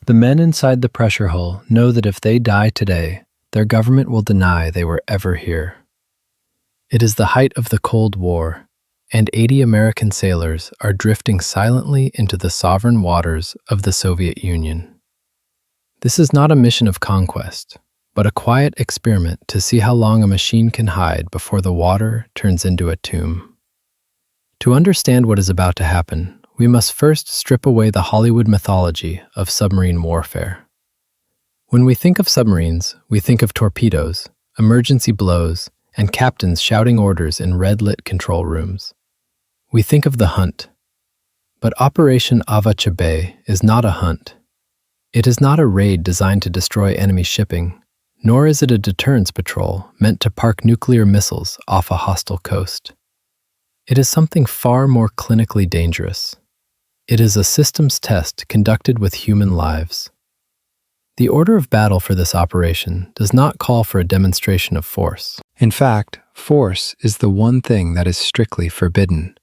The men inside the pressure hull know that if they die today, their government will deny they were ever here. It is the height of the Cold War, and 80 American sailors are drifting silently into the sovereign waters of the Soviet Union. This is not a mission of conquest, but a quiet experiment to see how long a machine can hide before the water turns into a tomb. To understand what is about to happen, we must first strip away the Hollywood mythology of submarine warfare. When we think of submarines, we think of torpedoes, emergency blows, and captains shouting orders in red-lit control rooms. We think of the hunt. But Operation Avacha Bay is not a hunt. It is not a raid designed to destroy enemy shipping, nor is it a deterrence patrol meant to park nuclear missiles off a hostile coast. It is something far more clinically dangerous. It is a systems test conducted with human lives. The order of battle for this operation does not call for a demonstration of force. In fact, force is the one thing that is strictly forbidden.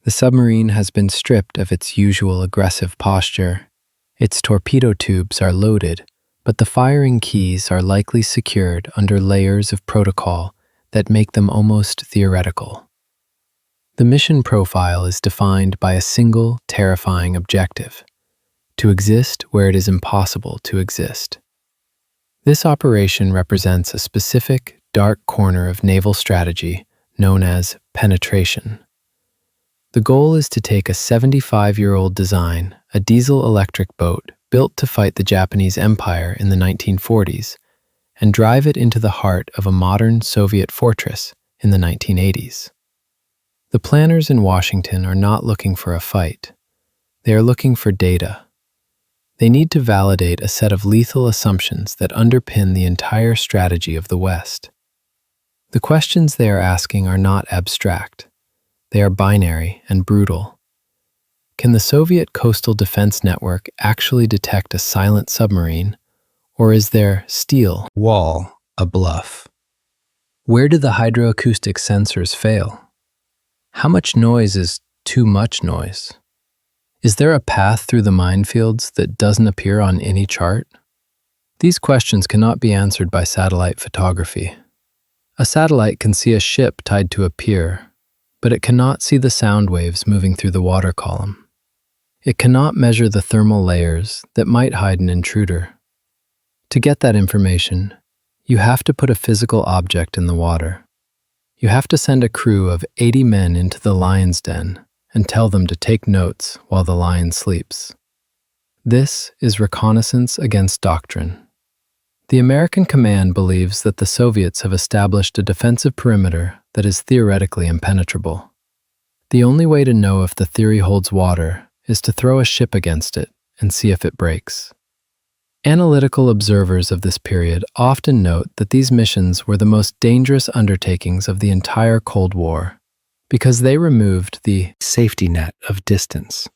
The submarine has been stripped of its usual aggressive posture. Its torpedo tubes are loaded, but the firing keys are likely secured under layers of protocol that make them almost theoretical. The mission profile is defined by a single, terrifying objective: to exist where it is impossible to exist. This operation represents a specific, dark corner of naval strategy known as penetration. The goal is to take a 75-year-old design, a diesel-electric boat built to fight the Japanese Empire in the 1940s, and drive it into the heart of a modern Soviet fortress in the 1980s. The planners in Washington are not looking for a fight. They are looking for data. They need to validate a set of lethal assumptions that underpin the entire strategy of the West. The questions they are asking are not abstract. They are binary and brutal. Can the Soviet coastal defense network actually detect a silent submarine, or is their steel wall a bluff? Where do the hydroacoustic sensors fail? How much noise is too much noise? Is there a path through the minefields that doesn't appear on any chart? These questions cannot be answered by satellite photography. A satellite can see a ship tied to a pier, but it cannot see the sound waves moving through the water column. It cannot measure the thermal layers that might hide an intruder. To get that information, you have to put a physical object in the water. You have to send a crew of 80 men into the lion's den and tell them to take notes while the lion sleeps. This is reconnaissance against doctrine. The American command believes that the Soviets have established a defensive perimeter that is theoretically impenetrable. The only way to know if the theory holds water is to throw a ship against it and see if it breaks. Analytical observers of this period often note that these missions were the most dangerous undertakings of the entire Cold War because they removed the safety net of distance.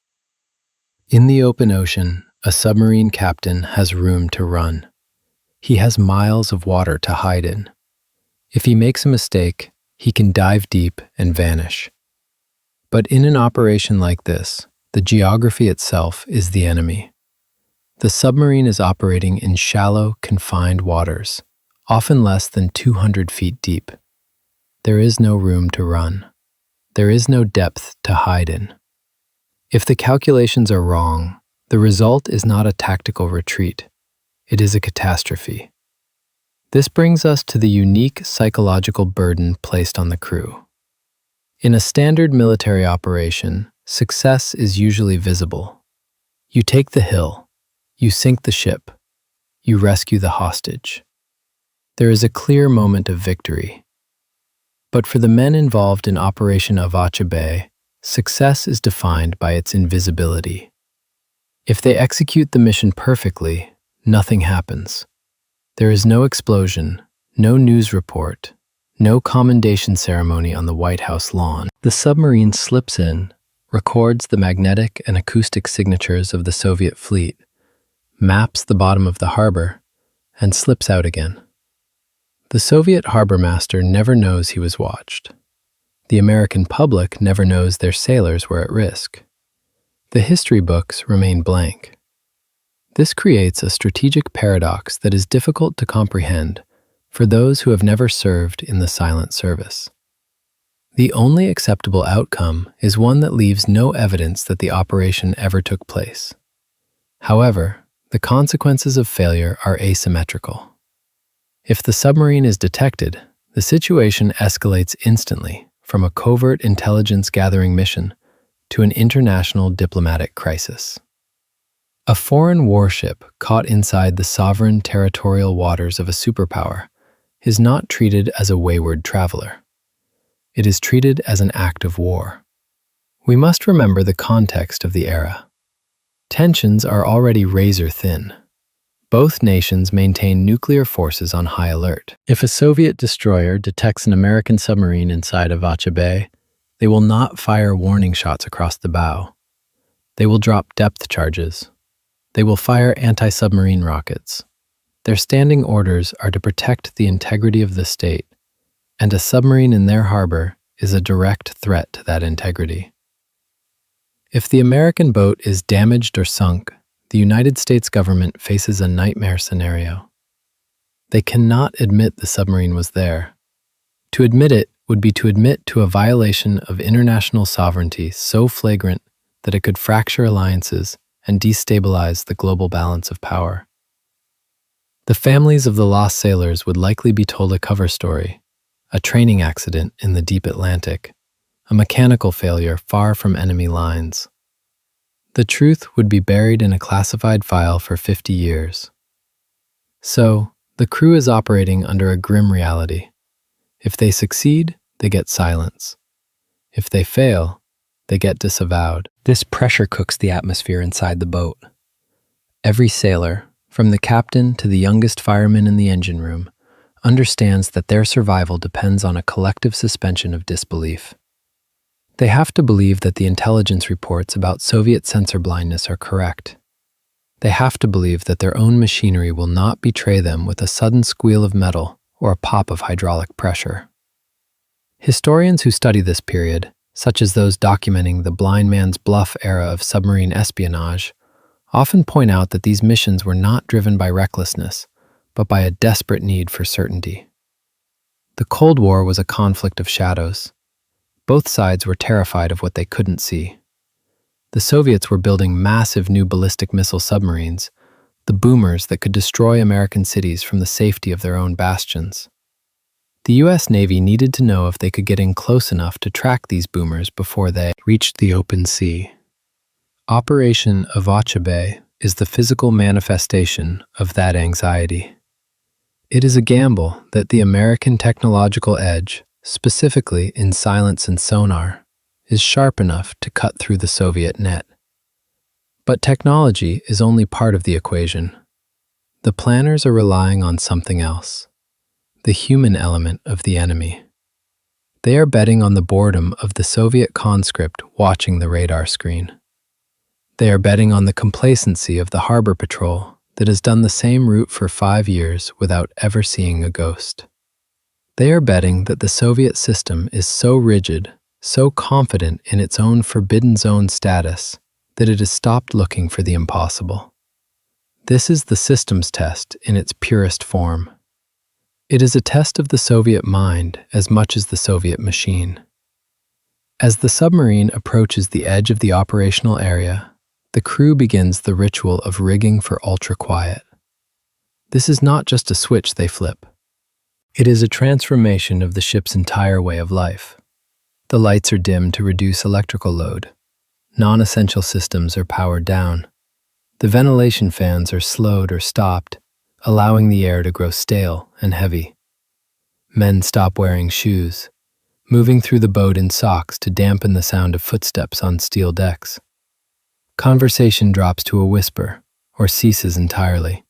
In the open ocean, a submarine captain has room to run. He has miles of water to hide in. If he makes a mistake, he can dive deep and vanish. But in an operation like this, the geography itself is the enemy. The submarine is operating in shallow, confined waters, often less than 200 feet deep. There is no room to run. There is no depth to hide in. If the calculations are wrong, the result is not a tactical retreat. It is a catastrophe. This brings us to the unique psychological burden placed on the crew. In a standard military operation, success is usually visible. You take the hill. You sink the ship. You rescue the hostage. There is a clear moment of victory. But for the men involved in Operation Avacha Bay, success is defined by its invisibility. If they execute the mission perfectly, nothing happens. There is no explosion, no news report, no commendation ceremony on the White House lawn. The submarine slips in, records the magnetic and acoustic signatures of the Soviet fleet, maps the bottom of the harbor, and slips out again. The Soviet harbor master never knows he was watched. The American public never knows their sailors were at risk. The history books remain blank. This creates a strategic paradox that is difficult to comprehend for those who have never served in the silent service. The only acceptable outcome is one that leaves no evidence that the operation ever took place. However, the consequences of failure are asymmetrical. If the submarine is detected, the situation escalates instantly from a covert intelligence gathering mission to an international diplomatic crisis. A foreign warship caught inside the sovereign territorial waters of a superpower is not treated as a wayward traveler. It is treated as an act of war. We must remember the context of the era. Tensions are already razor thin. Both nations maintain nuclear forces on high alert. If a Soviet destroyer detects an American submarine inside of Vacha Bay, they will not fire warning shots across the bow. They will drop depth charges. They will fire anti-submarine rockets. Their standing orders are to protect the integrity of the state, and a submarine in their harbor is a direct threat to that integrity. If the American boat is damaged or sunk, the United States government faces a nightmare scenario. They cannot admit the submarine was there. To admit it would be to admit to a violation of international sovereignty so flagrant that it could fracture alliances and destabilize the global balance of power. The families of the lost sailors would likely be told a cover story, a training accident in the deep Atlantic, a mechanical failure far from enemy lines. The truth would be buried in a classified file for 50 years. So, the crew is operating under a grim reality. If they succeed, they get silence. If they fail, they get disavowed. This pressure cooks the atmosphere inside the boat. Every sailor, from the captain to the youngest fireman in the engine room, understands that their survival depends on a collective suspension of disbelief. They have to believe that the intelligence reports about Soviet sensor blindness are correct. They have to believe that their own machinery will not betray them with a sudden squeal of metal or a pop of hydraulic pressure. Historians who study this period, such as those documenting the blind man's bluff era of submarine espionage, often point out that these missions were not driven by recklessness, but by a desperate need for certainty. The Cold War was a conflict of shadows. Both sides were terrified of what they couldn't see. The Soviets were building massive new ballistic missile submarines, the boomers that could destroy American cities from the safety of their own bastions. The U.S. Navy needed to know if they could get in close enough to track these boomers before they reached the open sea. Operation Vacha Bay is the physical manifestation of that anxiety. It is a gamble that the American technological edge, specifically in silence and sonar, is sharp enough to cut through the Soviet net. But technology is only part of the equation. The planners are relying on something else, the human element of the enemy. They are betting on the boredom of the Soviet conscript watching the radar screen. They are betting on the complacency of the harbor patrol that has done the same route for 5 years without ever seeing a ghost. They are betting that the Soviet system is so rigid, so confident in its own forbidden zone status, that it has stopped looking for the impossible. This is the systems test in its purest form. It is a test of the Soviet mind as much as the Soviet machine. As the submarine approaches the edge of the operational area, the crew begins the ritual of rigging for ultra-quiet. This is not just a switch they flip. It is a transformation of the ship's entire way of life. The lights are dimmed to reduce electrical load. Non-essential systems are powered down. The ventilation fans are slowed or stopped, allowing the air to grow stale and heavy. Men stop wearing shoes, moving through the boat in socks to dampen the sound of footsteps on steel decks. Conversation drops to a whisper or ceases entirely.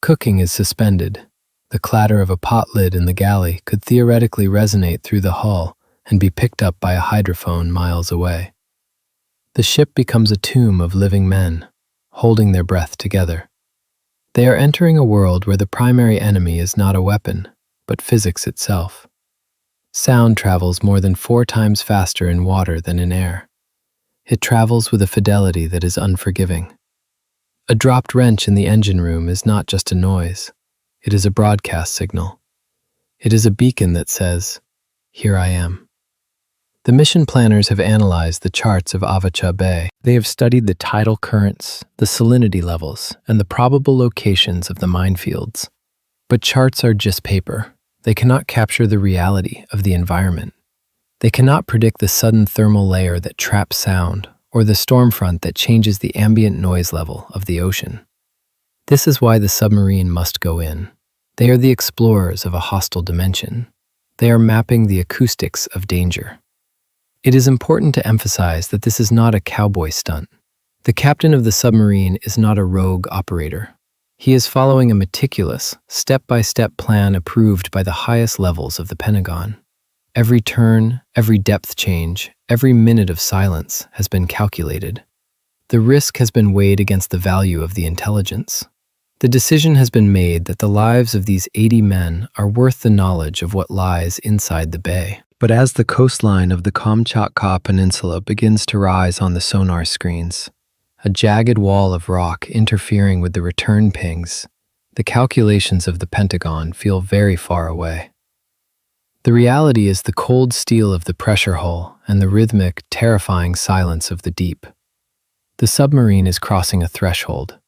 Cooking is suspended. The clatter of a pot lid in the galley could theoretically resonate through the hull and be picked up by a hydrophone miles away. The ship becomes a tomb of living men, holding their breath together. They are entering a world where the primary enemy is not a weapon, but physics itself. Sound travels more than 4 times faster in water than in air. It travels with a fidelity that is unforgiving. A dropped wrench in the engine room is not just a noise. It is a broadcast signal. It is a beacon that says, "Here I am." The mission planners have analyzed the charts of Avacha Bay. They have studied the tidal currents, the salinity levels, and the probable locations of the minefields. But charts are just paper. They cannot capture the reality of the environment. They cannot predict the sudden thermal layer that traps sound or the storm front that changes the ambient noise level of the ocean. This is why the submarine must go in. They are the explorers of a hostile dimension. They are mapping the acoustics of danger. It is important to emphasize that this is not a cowboy stunt. The captain of the submarine is not a rogue operator. He is following a meticulous, step-by-step plan approved by the highest levels of the Pentagon. Every turn, every depth change, every minute of silence has been calculated. The risk has been weighed against the value of the intelligence. The decision has been made that the lives of these 80 men are worth the knowledge of what lies inside the bay. But as the coastline of the Kamchatka Peninsula begins to rise on the sonar screens, a jagged wall of rock interfering with the return pings, the calculations of the Pentagon feel very far away. The reality is the cold steel of the pressure hull and the rhythmic, terrifying silence of the deep. The submarine is crossing a threshold.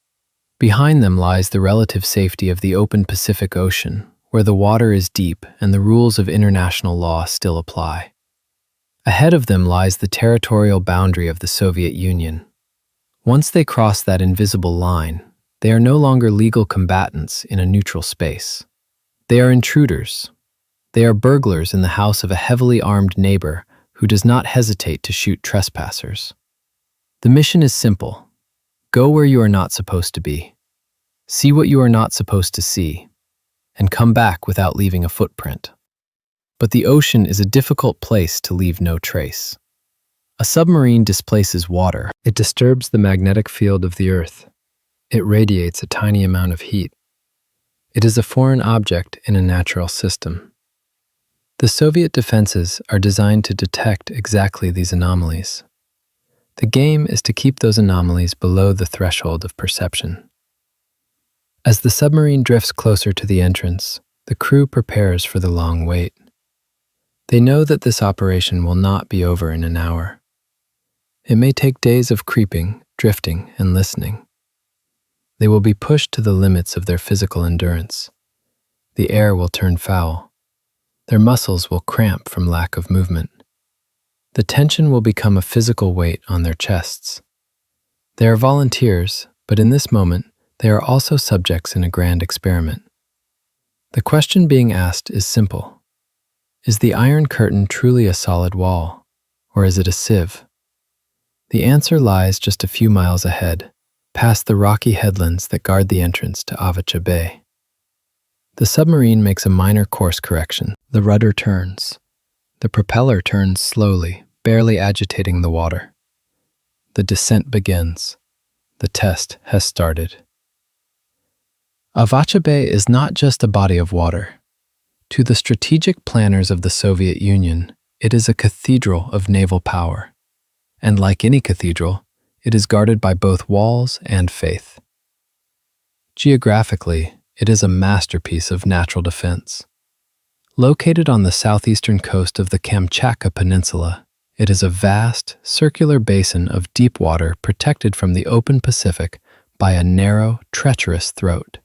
Behind them lies the relative safety of the open Pacific Ocean, where the water is deep and the rules of international law still apply. Ahead of them lies the territorial boundary of the Soviet Union. Once they cross that invisible line, they are no longer legal combatants in a neutral space. They are intruders. They are burglars in the house of a heavily armed neighbor who does not hesitate to shoot trespassers. The mission is simple. Go where you are not supposed to be. See what you are not supposed to see, and come back without leaving a footprint. But the ocean is a difficult place to leave no trace. A submarine displaces water. It disturbs the magnetic field of the Earth. It radiates a tiny amount of heat. It is a foreign object in a natural system. The Soviet defenses are designed to detect exactly these anomalies. The game is to keep those anomalies below the threshold of perception. As the submarine drifts closer to the entrance, the crew prepares for the long wait. They know that this operation will not be over in an hour. It may take days of creeping, drifting, and listening. They will be pushed to the limits of their physical endurance. The air will turn foul. Their muscles will cramp from lack of movement. The tension will become a physical weight on their chests. They are volunteers, but in this moment, they are also subjects in a grand experiment. The question being asked is simple. Is the Iron Curtain truly a solid wall, or is it a sieve? The answer lies just a few miles ahead, past the rocky headlands that guard the entrance to Avacha Bay. The submarine makes a minor course correction. The rudder turns. The propeller turns slowly, barely agitating the water. The descent begins. The test has started. Avacha Bay is not just a body of water. To the strategic planners of the Soviet Union, it is a cathedral of naval power. And like any cathedral, it is guarded by both walls and faith. Geographically, it is a masterpiece of natural defense. Located on the southeastern coast of the Kamchatka Peninsula, it is a vast, circular basin of deep water protected from the open Pacific by a narrow, treacherous throat.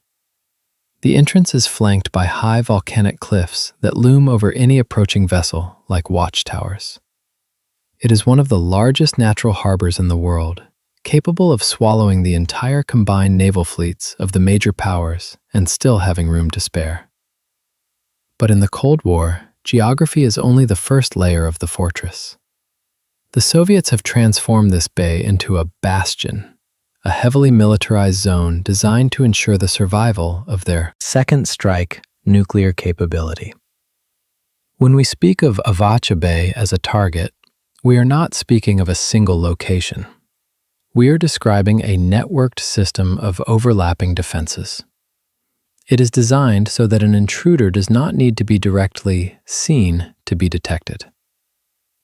The entrance is flanked by high volcanic cliffs that loom over any approaching vessel like watchtowers. It is one of the largest natural harbors in the world, capable of swallowing the entire combined naval fleets of the major powers and still having room to spare. But in the Cold War, geography is only the first layer of the fortress. The Soviets have transformed this bay into a bastion, a heavily militarized zone designed to ensure the survival of their second strike nuclear capability. When we speak of Avacha Bay as a target, we are not speaking of a single location. We are describing a networked system of overlapping defenses. It is designed so that an intruder does not need to be directly seen to be detected.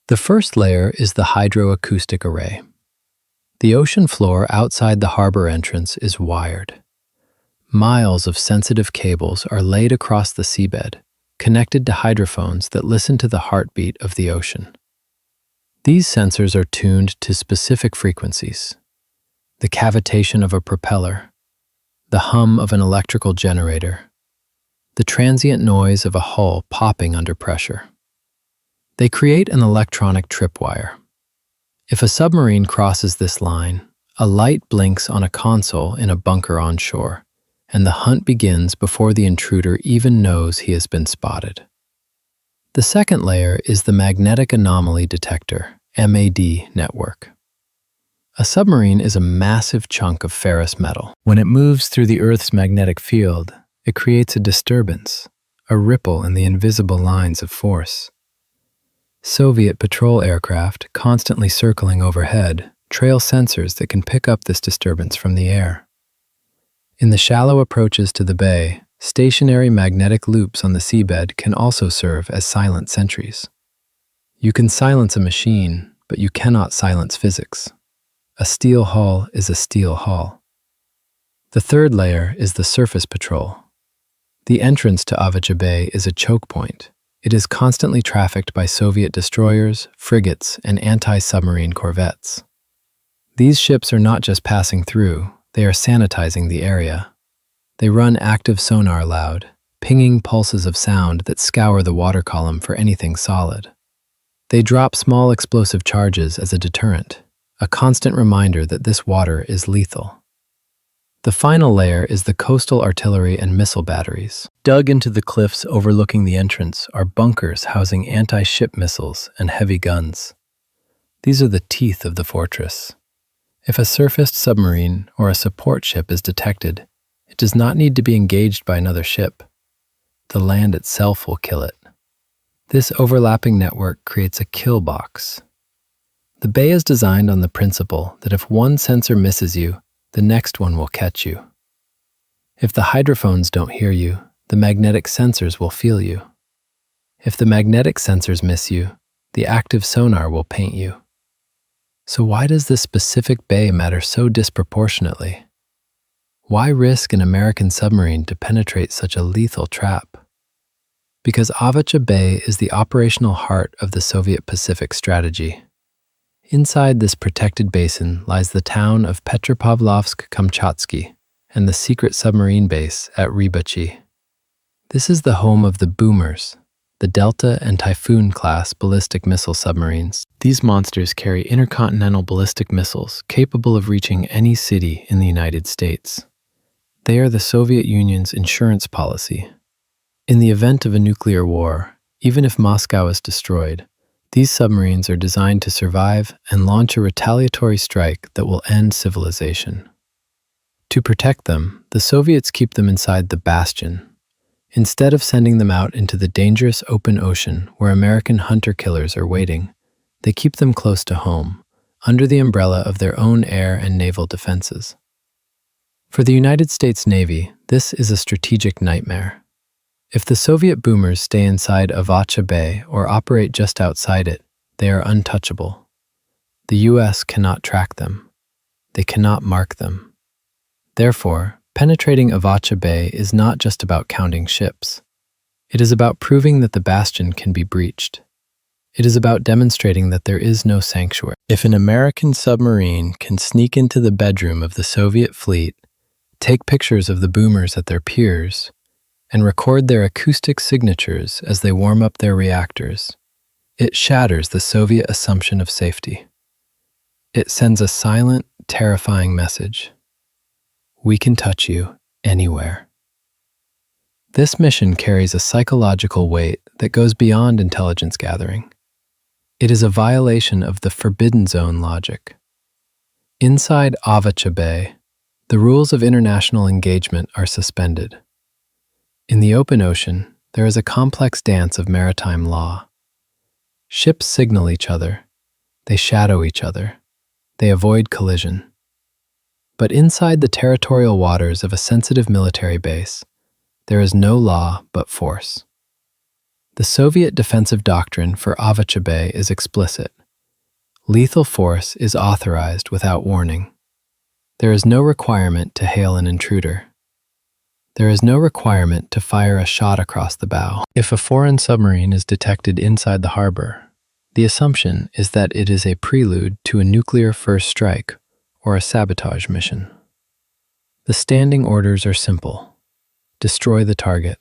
The first layer is the hydroacoustic array. The ocean floor outside the harbor entrance is wired. Miles of sensitive cables are laid across the seabed, connected to hydrophones that listen to the heartbeat of the ocean. These sensors are tuned to specific frequencies: the cavitation of a propeller, the hum of an electrical generator, the transient noise of a hull popping under pressure. They create an electronic tripwire. If a submarine crosses this line, a light blinks on a console in a bunker on shore, and the hunt begins before the intruder even knows he has been spotted. The second layer is the magnetic anomaly detector, MAD, network. A submarine is a massive chunk of ferrous metal. When it moves through the Earth's magnetic field, it creates a disturbance, a ripple in the invisible lines of force. Soviet patrol aircraft, constantly circling overhead, trail sensors that can pick up this disturbance from the air. In the shallow approaches to the bay, stationary magnetic loops on the seabed can also serve as silent sentries. You can silence a machine, but you cannot silence physics. A steel hull is a steel hull. The third layer is the surface patrol. The entrance to Avacha Bay is a choke point. It is constantly trafficked by Soviet destroyers, frigates, and anti-submarine corvettes. These ships are not just passing through, they are sanitizing the area. They run active sonar loud, pinging pulses of sound that scour the water column for anything solid. They drop small explosive charges as a deterrent, a constant reminder that this water is lethal. The final layer is the coastal artillery and missile batteries. Dug into the cliffs overlooking the entrance are bunkers housing anti-ship missiles and heavy guns. These are the teeth of the fortress. If a surfaced submarine or a support ship is detected, it does not need to be engaged by another ship. The land itself will kill it. This overlapping network creates a kill box. The bay is designed on the principle that if one sensor misses you, the next one will catch you. If the hydrophones don't hear you, the magnetic sensors will feel you. If the magnetic sensors miss you, the active sonar will paint you. So why does this specific bay matter so disproportionately? Why risk an American submarine to penetrate such a lethal trap? Because Avacha Bay is the operational heart of the Soviet Pacific strategy. Inside this protected basin lies the town of Petropavlovsk-Kamchatsky and the secret submarine base at Rybachi. This is the home of the boomers, the Delta and Typhoon-class ballistic missile submarines. These monsters carry intercontinental ballistic missiles capable of reaching any city in the United States. They are the Soviet Union's insurance policy. In the event of a nuclear war, even if Moscow is destroyed, these submarines are designed to survive and launch a retaliatory strike that will end civilization. To protect them, the Soviets keep them inside the bastion. Instead of sending them out into the dangerous open ocean where American hunter-killers are waiting, they keep them close to home, under the umbrella of their own air and naval defenses. For the United States Navy, this is a strategic nightmare. If the Soviet boomers stay inside Avacha Bay or operate just outside it, they are untouchable. The U.S. cannot track them. They cannot mark them. Therefore, penetrating Avacha Bay is not just about counting ships. It is about proving that the bastion can be breached. It is about demonstrating that there is no sanctuary. If an American submarine can sneak into the bedroom of the Soviet fleet, take pictures of the boomers at their piers, and record their acoustic signatures as they warm up their reactors, it shatters the Soviet assumption of safety. It sends a silent, terrifying message. We can touch you anywhere. This mission carries a psychological weight that goes beyond intelligence gathering. It is a violation of the forbidden zone logic. Inside Avacha Bay, the rules of international engagement are suspended. In the open ocean, there is a complex dance of maritime law. Ships signal each other, they shadow each other, they avoid collision. But inside the territorial waters of a sensitive military base, there is no law but force. The Soviet defensive doctrine for Avacha Bay is explicit. Lethal force is authorized without warning. There is no requirement to hail an intruder. There is no requirement to fire a shot across the bow. If a foreign submarine is detected inside the harbor, the assumption is that it is a prelude to a nuclear first strike or a sabotage mission. The standing orders are simple: destroy the target,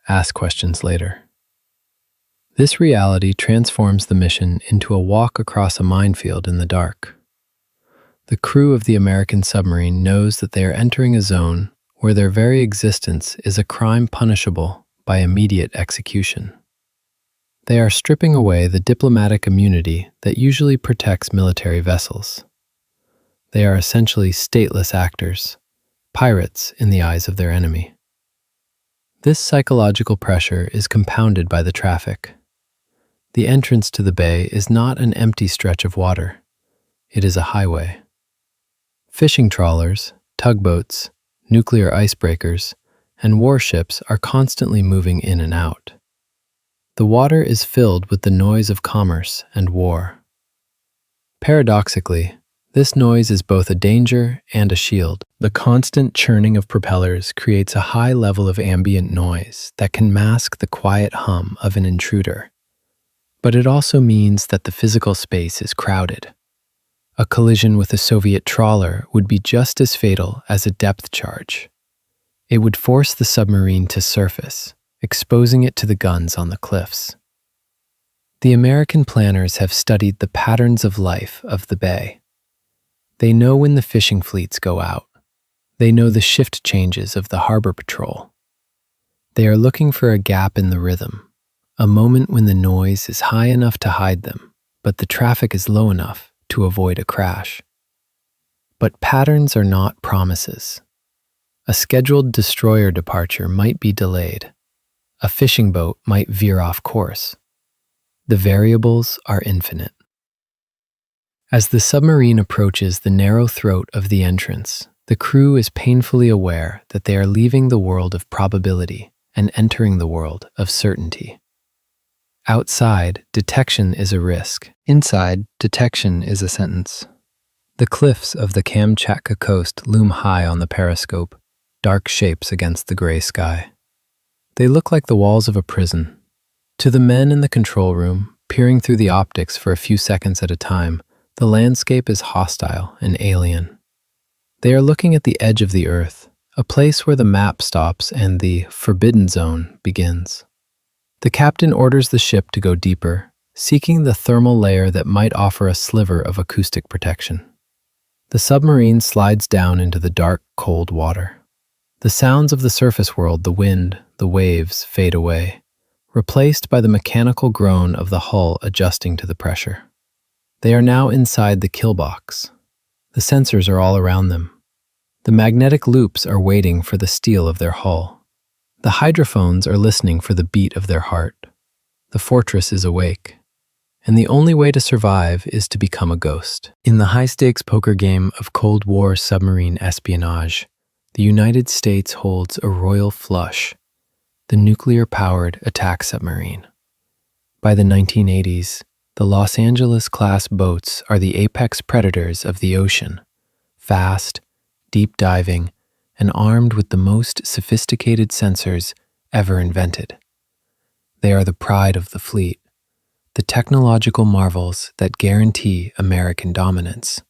ask questions later. This reality transforms the mission into a walk across a minefield in the dark. The crew of the American submarine knows that they are entering a zone where their very existence is a crime punishable by immediate execution. They are stripping away the diplomatic immunity that usually protects military vessels. They are essentially stateless actors, pirates in the eyes of their enemy. This psychological pressure is compounded by the traffic. The entrance to the bay is not an empty stretch of water. It is a highway. Fishing trawlers, tugboats, nuclear icebreakers, and warships are constantly moving in and out. The water is filled with the noise of commerce and war. Paradoxically, this noise is both a danger and a shield. The constant churning of propellers creates a high level of ambient noise that can mask the quiet hum of an intruder. But it also means that the physical space is crowded. A collision with a Soviet trawler would be just as fatal as a depth charge. It would force the submarine to surface, exposing it to the guns on the cliffs. The American planners have studied the patterns of life of the bay. They know when the fishing fleets go out. They know the shift changes of the harbor patrol. They are looking for a gap in the rhythm, a moment when the noise is high enough to hide them, but the traffic is low enough to avoid a crash. But patterns are not promises. A scheduled destroyer departure might be delayed. A fishing boat might veer off course. The variables are infinite. As the submarine approaches the narrow throat of the entrance, the crew is painfully aware that they are leaving the world of probability and entering the world of certainty. Outside, detection is a risk. Inside, detection is a sentence. The cliffs of the Kamchatka coast loom high on the periscope, dark shapes against the gray sky. They look like the walls of a prison. To the men in the control room, peering through the optics for a few seconds at a time, the landscape is hostile and alien. They are looking at the edge of the earth, a place where the map stops and the forbidden zone begins. The captain orders the ship to go deeper, seeking the thermal layer that might offer a sliver of acoustic protection. The submarine slides down into the dark, cold water. The sounds of the surface world, the wind, the waves, fade away, replaced by the mechanical groan of the hull adjusting to the pressure. They are now inside the kill box. The sensors are all around them. The magnetic loops are waiting for the steel of their hull. The hydrophones are listening for the beat of their heart. The fortress is awake. And the only way to survive is to become a ghost. In the high-stakes poker game of Cold War submarine espionage, the United States holds a royal flush, the nuclear-powered attack submarine. By the 1980s, the Los Angeles-class boats are the apex predators of the ocean, fast, deep-diving, and armed with the most sophisticated sensors ever invented. They are the pride of the fleet, the technological marvels that guarantee American dominance.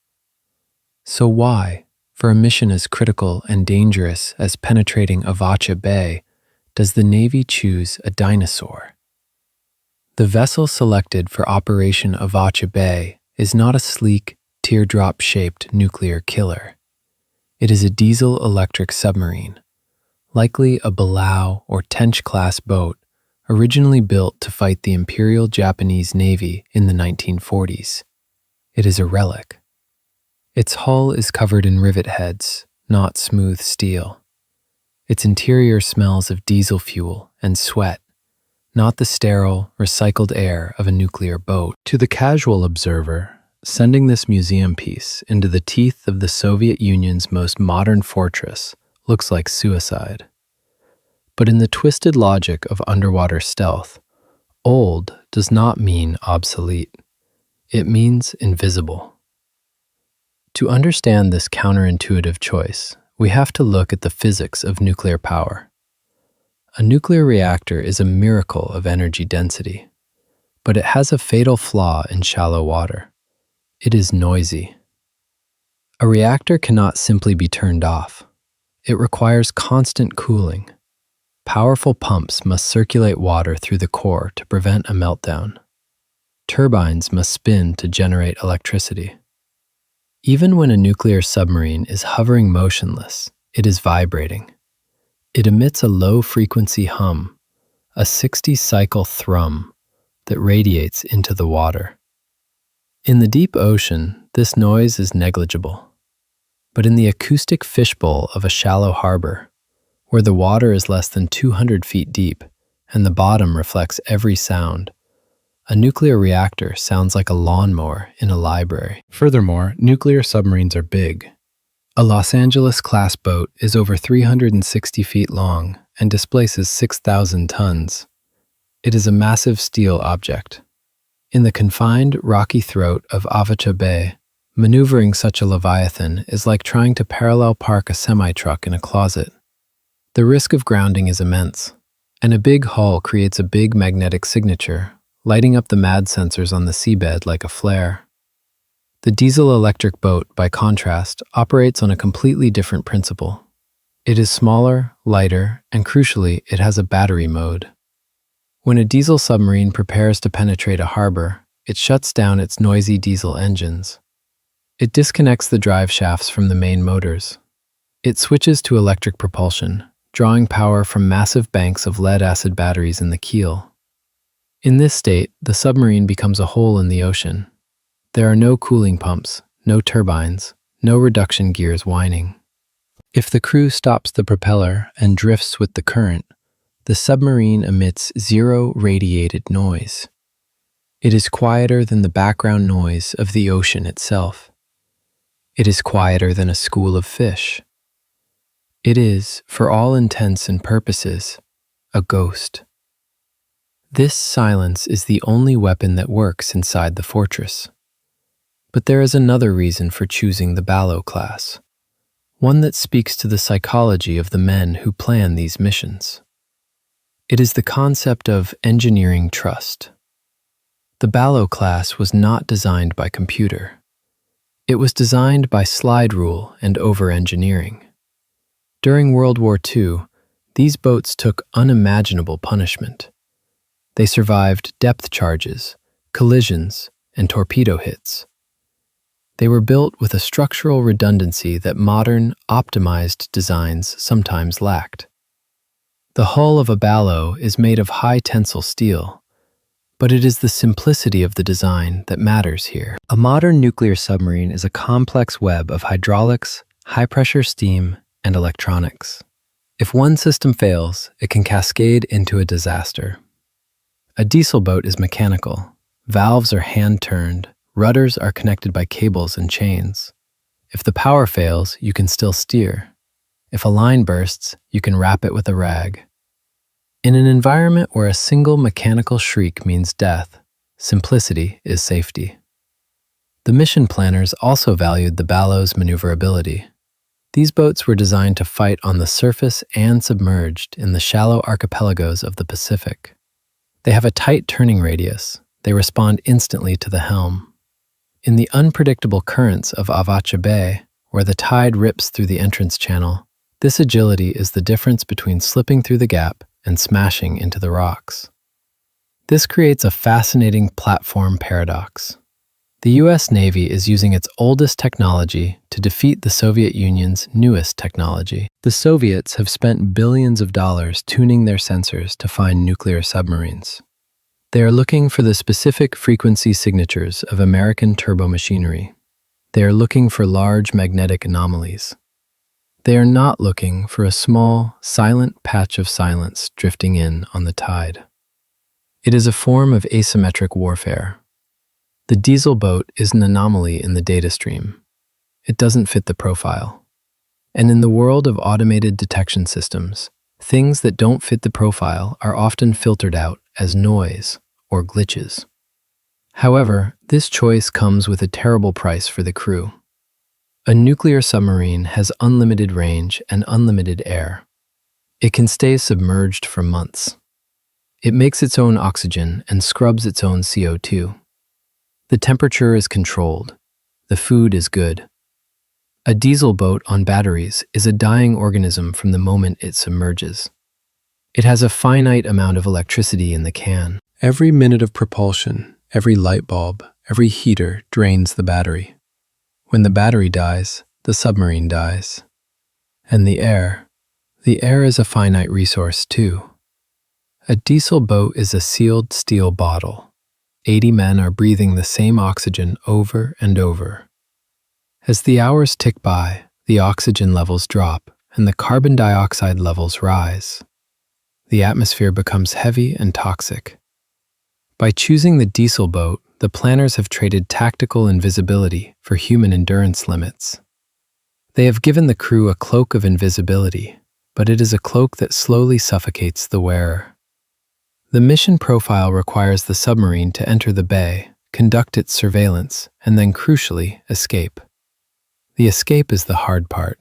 So why, for a mission as critical and dangerous as penetrating Avacha Bay, does the Navy choose a dinosaur? The vessel selected for Operation Avacha Bay is not a sleek, teardrop-shaped nuclear killer. It is a diesel-electric submarine, likely a Belau or Tench-class boat originally built to fight the Imperial Japanese Navy in the 1940s. It is a relic. Its hull is covered in rivet heads, not smooth steel. Its interior smells of diesel fuel and sweat, not the sterile, recycled air of a nuclear boat. To the casual observer, sending this museum piece into the teeth of the Soviet Union's most modern fortress looks like suicide. But in the twisted logic of underwater stealth, old does not mean obsolete. It means invisible. To understand this counterintuitive choice, we have to look at the physics of nuclear power. A nuclear reactor is a miracle of energy density, but it has a fatal flaw in shallow water. It is noisy. A reactor cannot simply be turned off. It requires constant cooling. Powerful pumps must circulate water through the core to prevent a meltdown. Turbines must spin to generate electricity. Even when a nuclear submarine is hovering motionless, it is vibrating. It emits a low-frequency hum, a 60-cycle thrum that radiates into the water. In the deep ocean, this noise is negligible. But in the acoustic fishbowl of a shallow harbor, where the water is less than 200 feet deep and the bottom reflects every sound, a nuclear reactor sounds like a lawnmower in a library. Furthermore, nuclear submarines are big. A Los Angeles-class boat is over 360 feet long and displaces 6,000 tons. It is a massive steel object. In the confined, rocky throat of Avacha Bay, maneuvering such a leviathan is like trying to parallel park a semi-truck in a closet. The risk of grounding is immense, and a big hull creates a big magnetic signature, lighting up the MAD sensors on the seabed like a flare. The diesel-electric boat, by contrast, operates on a completely different principle. It is smaller, lighter, and crucially, it has a battery mode. When a diesel submarine prepares to penetrate a harbor, it shuts down its noisy diesel engines. It disconnects the drive shafts from the main motors. It switches to electric propulsion, drawing power from massive banks of lead-acid batteries in the keel. In this state, the submarine becomes a hole in the ocean. There are no cooling pumps, no turbines, no reduction gears whining. If the crew stops the propeller and drifts with the current, the submarine emits zero radiated noise. It is quieter than the background noise of the ocean itself. It is quieter than a school of fish. It is, for all intents and purposes, a ghost. This silence is the only weapon that works inside the fortress. But there is another reason for choosing the Ballo class, one that speaks to the psychology of the men who plan these missions. It is the concept of engineering trust. The Ballo class was not designed by computer. It was designed by slide rule and over-engineering. During World War II, these boats took unimaginable punishment. They survived depth charges, collisions, and torpedo hits. They were built with a structural redundancy that modern, optimized designs sometimes lacked. The hull of a Ballo is made of high-tensile steel, but it is the simplicity of the design that matters here. A modern nuclear submarine is a complex web of hydraulics, high-pressure steam, and electronics. If one system fails, it can cascade into a disaster. A diesel boat is mechanical. Valves are hand-turned. Rudders are connected by cables and chains. If the power fails, you can still steer. If a line bursts, you can wrap it with a rag. In an environment where a single mechanical shriek means death, simplicity is safety. The mission planners also valued the Ballo's maneuverability. These boats were designed to fight on the surface and submerged in the shallow archipelagos of the Pacific. They have a tight turning radius. They respond instantly to the helm. In the unpredictable currents of Avacha Bay, where the tide rips through the entrance channel, this agility is the difference between slipping through the gap and smashing into the rocks. This creates a fascinating platform paradox. The US Navy is using its oldest technology to defeat the Soviet Union's newest technology. The Soviets have spent billions of dollars tuning their sensors to find nuclear submarines. They are looking for the specific frequency signatures of American turbomachinery. They are looking for large magnetic anomalies. They are not looking for a small, silent patch of silence drifting in on the tide. It is a form of asymmetric warfare. The diesel boat is an anomaly in the data stream. It doesn't fit the profile. And in the world of automated detection systems, things that don't fit the profile are often filtered out as noise or glitches. However, this choice comes with a terrible price for the crew. A nuclear submarine has unlimited range and unlimited air. It can stay submerged for months. It makes its own oxygen and scrubs its own CO2. The temperature is controlled. The food is good. A diesel boat on batteries is a dying organism from the moment it submerges. It has a finite amount of electricity in the can. Every minute of propulsion, every light bulb, every heater drains the battery. When the battery dies, the submarine dies. And the air is a finite resource too. A diesel boat is a sealed steel bottle. 80 men are breathing the same oxygen over and over. As the hours tick by, the oxygen levels drop and the carbon dioxide levels rise. The atmosphere becomes heavy and toxic. By choosing the diesel boat, the planners have traded tactical invisibility for human endurance limits. They have given the crew a cloak of invisibility, but it is a cloak that slowly suffocates the wearer. The mission profile requires the submarine to enter the bay, conduct its surveillance, and then, crucially, escape. The escape is the hard part.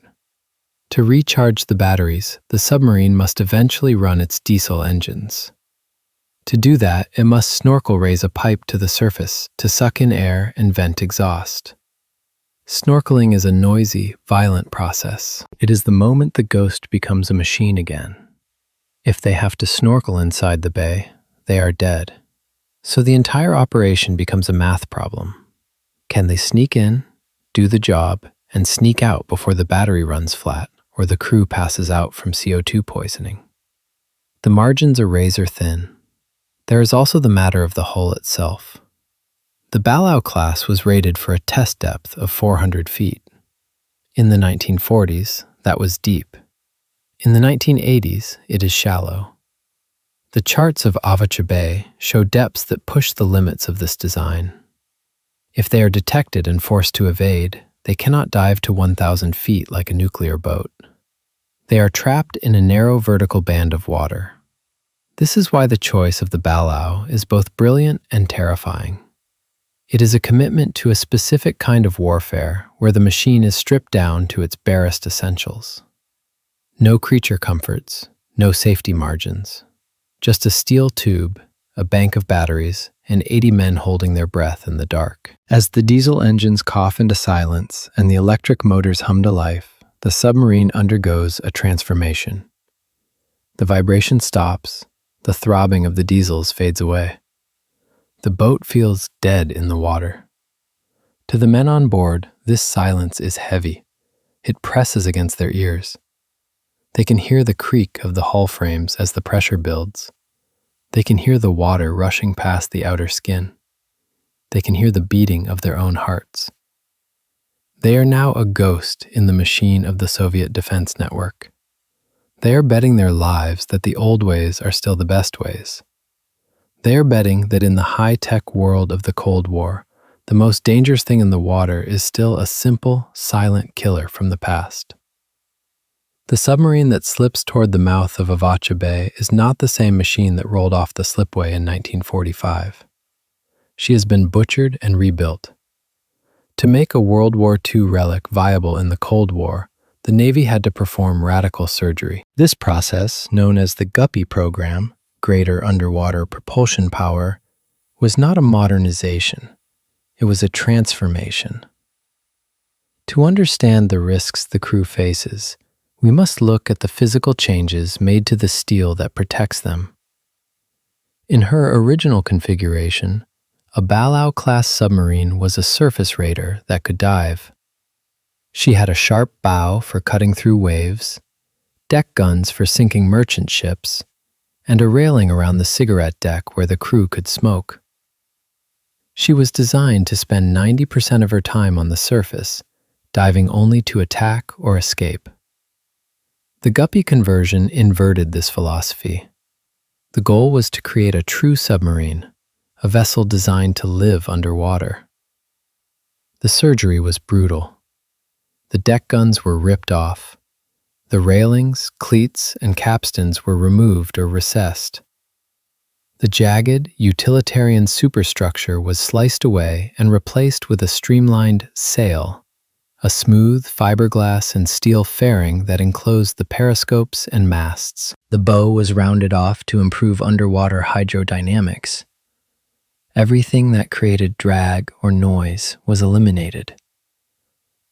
To recharge the batteries, the submarine must eventually run its diesel engines. To do that, it must snorkel raise a pipe to the surface to suck in air and vent exhaust. Snorkeling is a noisy, violent process. It is the moment the ghost becomes a machine again. If they have to snorkel inside the bay, they are dead. So the entire operation becomes a math problem. Can they sneak in, do the job, and sneak out before the battery runs flat or the crew passes out from CO2 poisoning? The margins are razor thin. There is also the matter of the hull itself. The Balao class was rated for a test depth of 400 feet. In the 1940s, that was deep. In the 1980s, it is shallow. The charts of Avacha Bay show depths that push the limits of this design. If they are detected and forced to evade, they cannot dive to 1,000 feet like a nuclear boat. They are trapped in a narrow vertical band of water. This is why the choice of the Balao is both brilliant and terrifying. It is a commitment to a specific kind of warfare where the machine is stripped down to its barest essentials. No creature comforts, no safety margins. Just a steel tube, a bank of batteries, and 80 men holding their breath in the dark. As the diesel engines cough into silence and the electric motors hum to life, the submarine undergoes a transformation. The vibration stops, the throbbing of the diesels fades away. The boat feels dead in the water. To the men on board, this silence is heavy. It presses against their ears. They can hear the creak of the hull frames as the pressure builds. They can hear the water rushing past the outer skin. They can hear the beating of their own hearts. They are now a ghost in the machine of the Soviet defense network. They are betting their lives that the old ways are still the best ways. They are betting that in the high-tech world of the Cold War, the most dangerous thing in the water is still a simple, silent killer from the past. The submarine that slips toward the mouth of Avacha Bay is not the same machine that rolled off the slipway in 1945. She has been butchered and rebuilt. To make a World War II relic viable in the Cold War, the Navy had to perform radical surgery. This process, known as the Guppy program, Greater Underwater Propulsion Power, was not a modernization. It was a transformation. To understand the risks the crew faces, we must look at the physical changes made to the steel that protects them. In her original configuration, a Balao-class submarine was a surface raider that could dive. She had a sharp bow for cutting through waves, deck guns for sinking merchant ships, and a railing around the cigarette deck where the crew could smoke. She was designed to spend 90% of her time on the surface, diving only to attack or escape. The Guppy conversion inverted this philosophy. The goal was to create a true submarine, a vessel designed to live underwater. The surgery was brutal. The deck guns were ripped off. The railings, cleats, and capstans were removed or recessed. The jagged, utilitarian superstructure was sliced away and replaced with a streamlined sail, a smooth fiberglass and steel fairing that enclosed the periscopes and masts. The bow was rounded off to improve underwater hydrodynamics. Everything that created drag or noise was eliminated.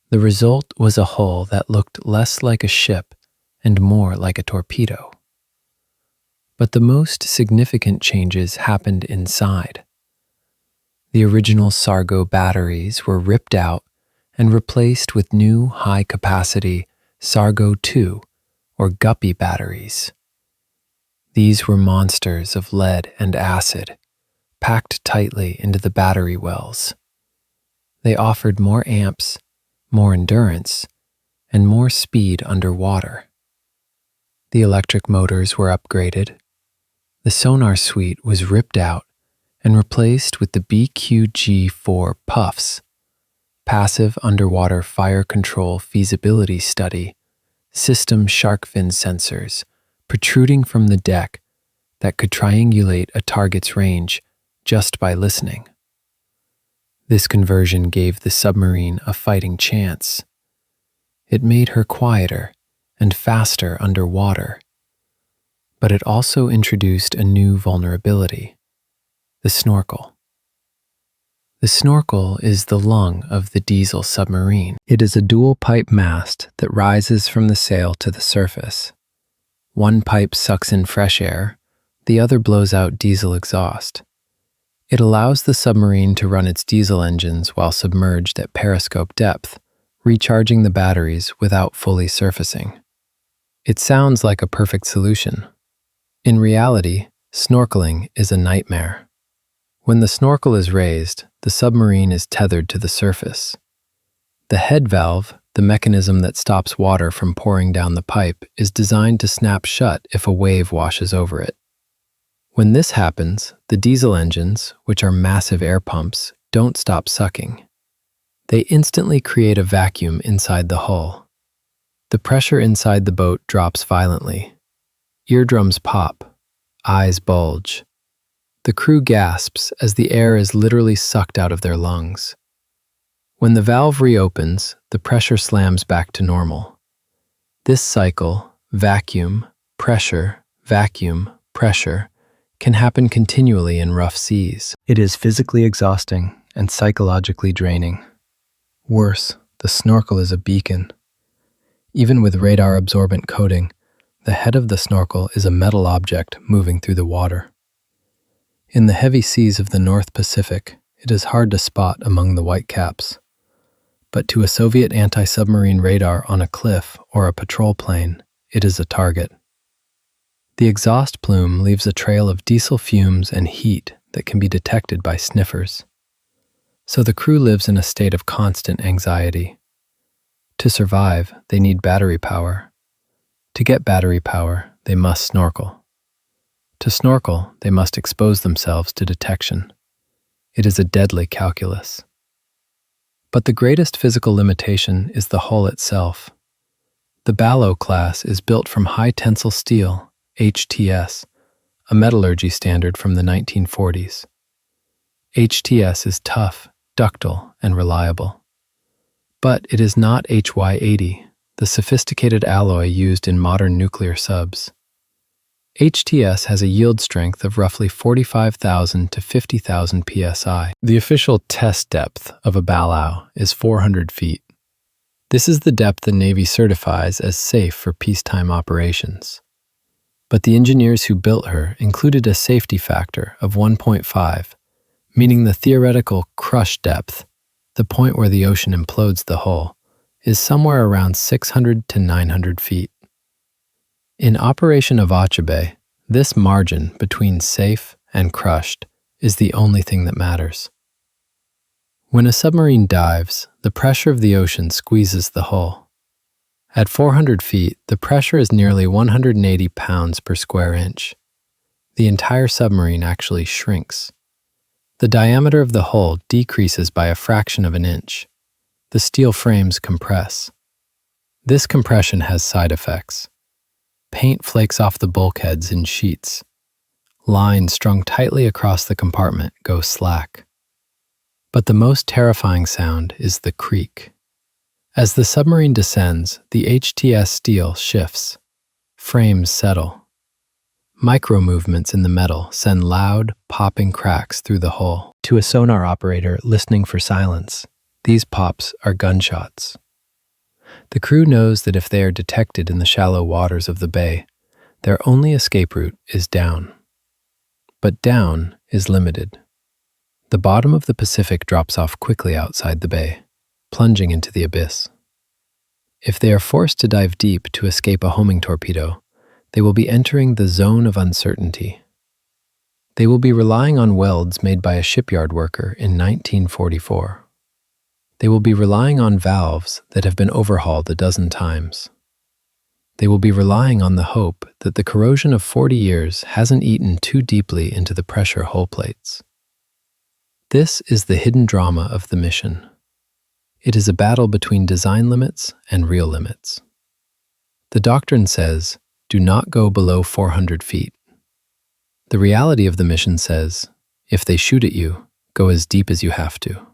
The result was a hull that looked less like a ship and more like a torpedo. But the most significant changes happened inside. The original Sargo batteries were ripped out and replaced with new high-capacity Sargo II or Guppy batteries. These were monsters of lead and acid, packed tightly into the battery wells. They offered more amps, more endurance, and more speed underwater. The electric motors were upgraded. The sonar suite was ripped out and replaced with the BQG-4 PUFs, Passive Underwater Fire Control Feasibility Study, system shark fin sensors protruding from the deck that could triangulate a target's range just by listening. This conversion gave the submarine a fighting chance. It made her quieter and faster underwater, but it also introduced a new vulnerability: the snorkel. The snorkel is the lung of the diesel submarine. It is a dual-pipe mast that rises from the sail to the surface. One pipe sucks in fresh air, the other blows out diesel exhaust. It allows the submarine to run its diesel engines while submerged at periscope depth, recharging the batteries without fully surfacing. It sounds like a perfect solution. In reality, snorkeling is a nightmare. When the snorkel is raised, the submarine is tethered to the surface. The head valve, the mechanism that stops water from pouring down the pipe, is designed to snap shut if a wave washes over it. When this happens, the diesel engines, which are massive air pumps, don't stop sucking. They instantly create a vacuum inside the hull. The pressure inside the boat drops violently. Eardrums pop, eyes bulge. The crew gasps as the air is literally sucked out of their lungs. When the valve reopens, the pressure slams back to normal. This cycle, vacuum, pressure, can happen continually in rough seas. It is physically exhausting and psychologically draining. Worse, the snorkel is a beacon. Even with radar-absorbent coating, the head of the snorkel is a metal object moving through the water. In the heavy seas of the North Pacific, it is hard to spot among the white caps. But to a Soviet anti-submarine radar on a cliff or a patrol plane, it is a target. The exhaust plume leaves a trail of diesel fumes and heat that can be detected by sniffers. So the crew lives in a state of constant anxiety. To survive, they need battery power. To get battery power, they must snorkel. To snorkel, they must expose themselves to detection. It is a deadly calculus. But the greatest physical limitation is the hull itself. The Ballo class is built from high-tensile steel, HTS, a metallurgy standard from the 1940s. HTS is tough, ductile, and reliable. But it is not HY80, the sophisticated alloy used in modern nuclear subs. HTS has a yield strength of roughly 45,000 to 50,000 psi. The official test depth of a Ballo is 400 feet. This is the depth the Navy certifies as safe for peacetime operations. But the engineers who built her included a safety factor of 1.5, meaning the theoretical crush depth, the point where the ocean implodes the hull, is somewhere around 600 to 900 feet. In Operation Avachabe, this margin between safe and crushed is the only thing that matters. When a submarine dives, the pressure of the ocean squeezes the hull. At 400 feet, the pressure is nearly 180 pounds per square inch. The entire submarine actually shrinks. The diameter of the hull decreases by a fraction of an inch. The steel frames compress. This compression has side effects. Paint flakes off the bulkheads in sheets. Lines strung tightly across the compartment go slack. But the most terrifying sound is the creak. As the submarine descends, the HTS steel shifts. Frames settle. Micro-movements in the metal send loud, popping cracks through the hull. To a sonar operator listening for silence, these pops are gunshots. The crew knows that if they are detected in the shallow waters of the bay, their only escape route is down. But down is limited. The bottom of the Pacific drops off quickly outside the bay, plunging into the abyss. If they are forced to dive deep to escape a homing torpedo, they will be entering the zone of uncertainty. They will be relying on welds made by a shipyard worker in 1944. They will be relying on valves that have been overhauled a dozen times. They will be relying on the hope that the corrosion of 40 years hasn't eaten too deeply into the pressure hull plates. This is the hidden drama of the mission. It is a battle between design limits and real limits. The doctrine says, do not go below 400 feet. The reality of the mission says, if they shoot at you, go as deep as you have to.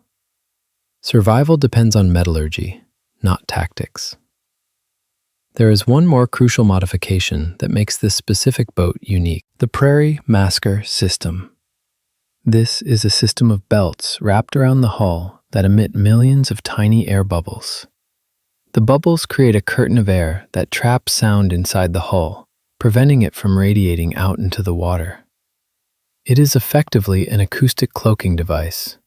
Survival depends on metallurgy, not tactics. There is one more crucial modification that makes this specific boat unique: the Prairie Masker system. This is a system of belts wrapped around the hull that emit millions of tiny air bubbles. The bubbles create a curtain of air that traps sound inside the hull, preventing it from radiating out into the water. It is effectively an acoustic cloaking device.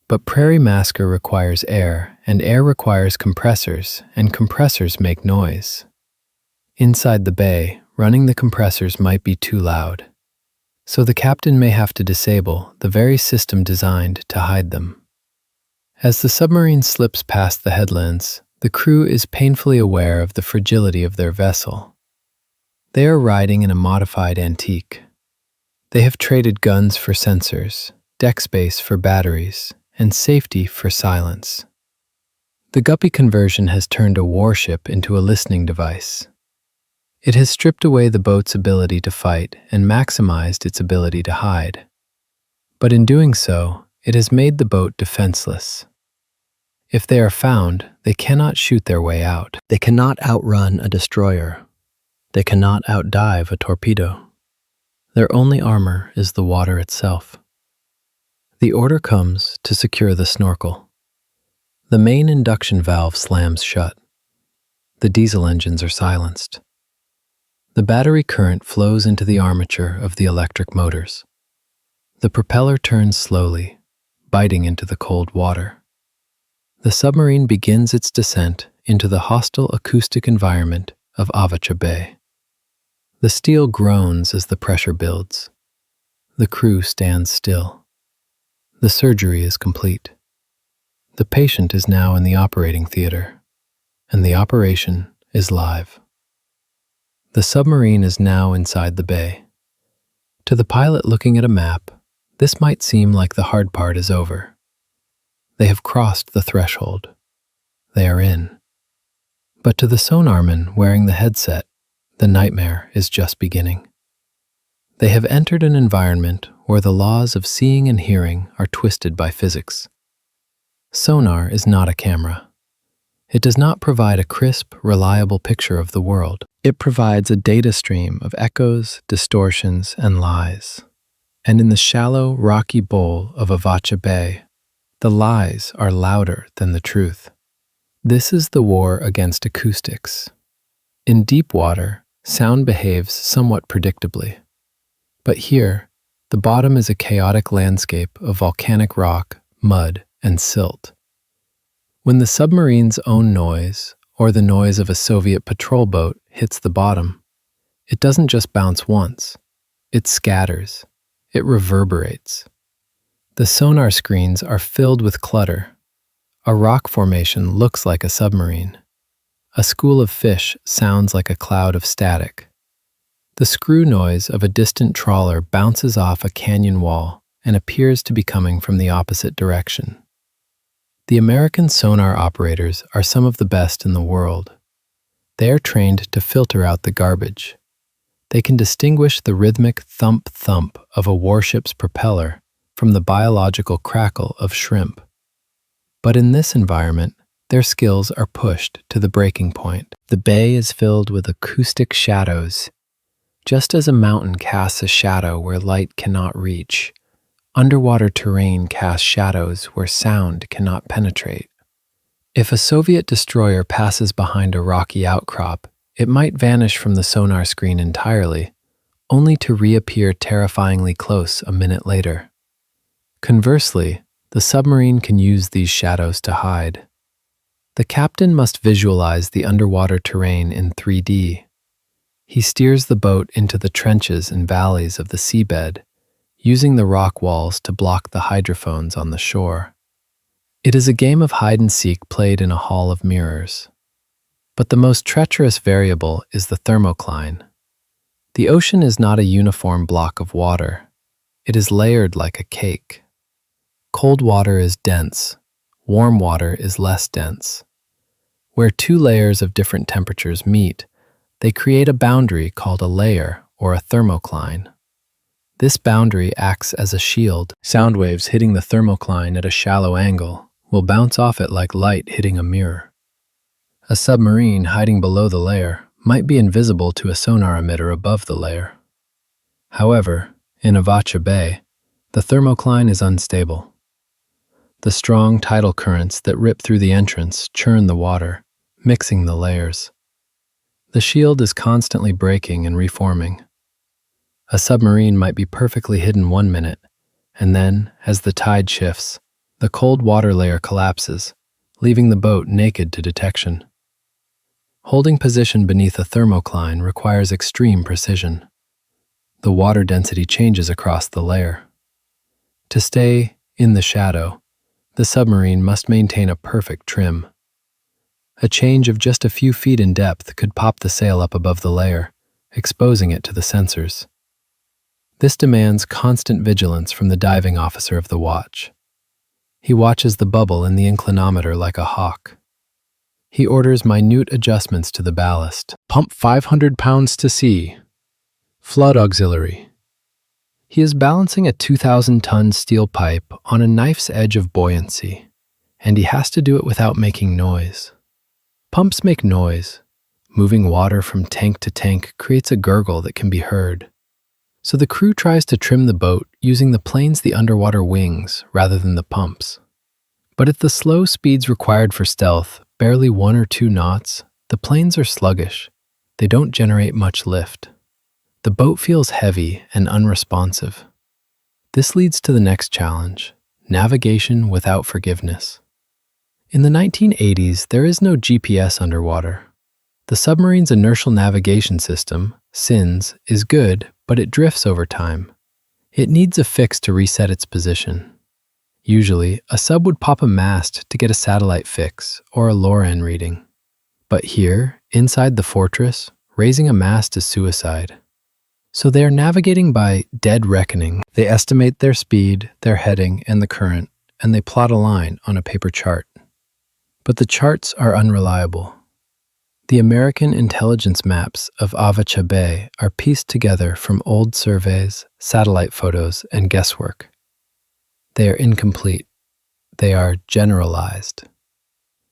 But Prairie Masker requires air, and air requires compressors, and compressors make noise. Inside the bay, running the compressors might be too loud, so the captain may have to disable the very system designed to hide them. As the submarine slips past the headlands, the crew is painfully aware of the fragility of their vessel. They are riding in a modified antique. They have traded guns for sensors, deck space for batteries, and safety for silence. The Guppy conversion has turned a warship into a listening device. It has stripped away the boat's ability to fight and maximized its ability to hide. But in doing so, it has made the boat defenseless. If they are found, they cannot shoot their way out. They cannot outrun a destroyer. They cannot outdive a torpedo. Their only armor is the water itself. The order comes to secure the snorkel. The main induction valve slams shut. The diesel engines are silenced. The battery current flows into the armature of the electric motors. The propeller turns slowly, biting into the cold water. The submarine begins its descent into the hostile acoustic environment of Avacha Bay. The steel groans as the pressure builds. The crew stands still. The surgery is complete. The patient is now in the operating theater, and the operation is live. The submarine is now inside the bay. To the pilot looking at a map, this might seem like the hard part is over. They have crossed the threshold. They are in. But to the sonarman wearing the headset, the nightmare is just beginning. They have entered an environment where the laws of seeing and hearing are twisted by physics. Sonar is not a camera. It does not provide a crisp, reliable picture of the world. It provides a data stream of echoes, distortions, and lies. And in the shallow, rocky bowl of Avacha Bay, the lies are louder than the truth. This is the war against acoustics. In deep water, sound behaves somewhat predictably. But here, the bottom is a chaotic landscape of volcanic rock, mud, and silt. When the submarine's own noise, or the noise of a Soviet patrol boat, hits the bottom, it doesn't just bounce once. It scatters. It reverberates. The sonar screens are filled with clutter. A rock formation looks like a submarine. A school of fish sounds like a cloud of static. The screw noise of a distant trawler bounces off a canyon wall and appears to be coming from the opposite direction. The American sonar operators are some of the best in the world. They are trained to filter out the garbage. They can distinguish the rhythmic thump-thump of a warship's propeller from the biological crackle of shrimp. But in this environment, their skills are pushed to the breaking point. The bay is filled with acoustic shadows. Just as a mountain casts a shadow where light cannot reach, underwater terrain casts shadows where sound cannot penetrate. If a Soviet destroyer passes behind a rocky outcrop, it might vanish from the sonar screen entirely, only to reappear terrifyingly close a minute later. Conversely, the submarine can use these shadows to hide. The captain must visualize the underwater terrain in 3D. He steers the boat into the trenches and valleys of the seabed, using the rock walls to block the hydrophones on the shore. It is a game of hide-and-seek played in a hall of mirrors. But the most treacherous variable is the thermocline. The ocean is not a uniform block of water. It is layered like a cake. Cold water is dense. Warm water is less dense. Where two layers of different temperatures meet, they create a boundary called a layer or a thermocline. This boundary acts as a shield. Sound waves hitting the thermocline at a shallow angle will bounce off it like light hitting a mirror. A submarine hiding below the layer might be invisible to a sonar emitter above the layer. However, in Avacha Bay, the thermocline is unstable. The strong tidal currents that rip through the entrance churn the water, mixing the layers. The shield is constantly breaking and reforming. A submarine might be perfectly hidden 1 minute, and then, as the tide shifts, the cold water layer collapses, leaving the boat naked to detection. Holding position beneath a thermocline requires extreme precision. The water density changes across the layer. To stay in the shadow, the submarine must maintain a perfect trim. A change of just a few feet in depth could pop the sail up above the layer, exposing it to the sensors. This demands constant vigilance from the diving officer of the watch. He watches the bubble in the inclinometer like a hawk. He orders minute adjustments to the ballast. Pump 500 pounds to sea. Flood auxiliary. He is balancing a 2,000-ton steel pipe on a knife's edge of buoyancy, and he has to do it without making noise. Pumps make noise. Moving water from tank to tank creates a gurgle that can be heard. So the crew tries to trim the boat using the underwater wings rather than the pumps. But at the slow speeds required for stealth, barely 1 or 2 knots, the planes are sluggish. They don't generate much lift. The boat feels heavy and unresponsive. This leads to the next challenge: navigation without forgiveness. In the 1980s, there is no GPS underwater. The submarine's inertial navigation system, SINS, is good, but it drifts over time. It needs a fix to reset its position. Usually, a sub would pop a mast to get a satellite fix or a LORAN reading. But here, inside the fortress, raising a mast is suicide. So they are navigating by dead reckoning. They estimate their speed, their heading, and the current, and they plot a line on a paper chart. But the charts are unreliable. The American intelligence maps of Avacha Bay are pieced together from old surveys, satellite photos, and guesswork. They are incomplete. They are generalized.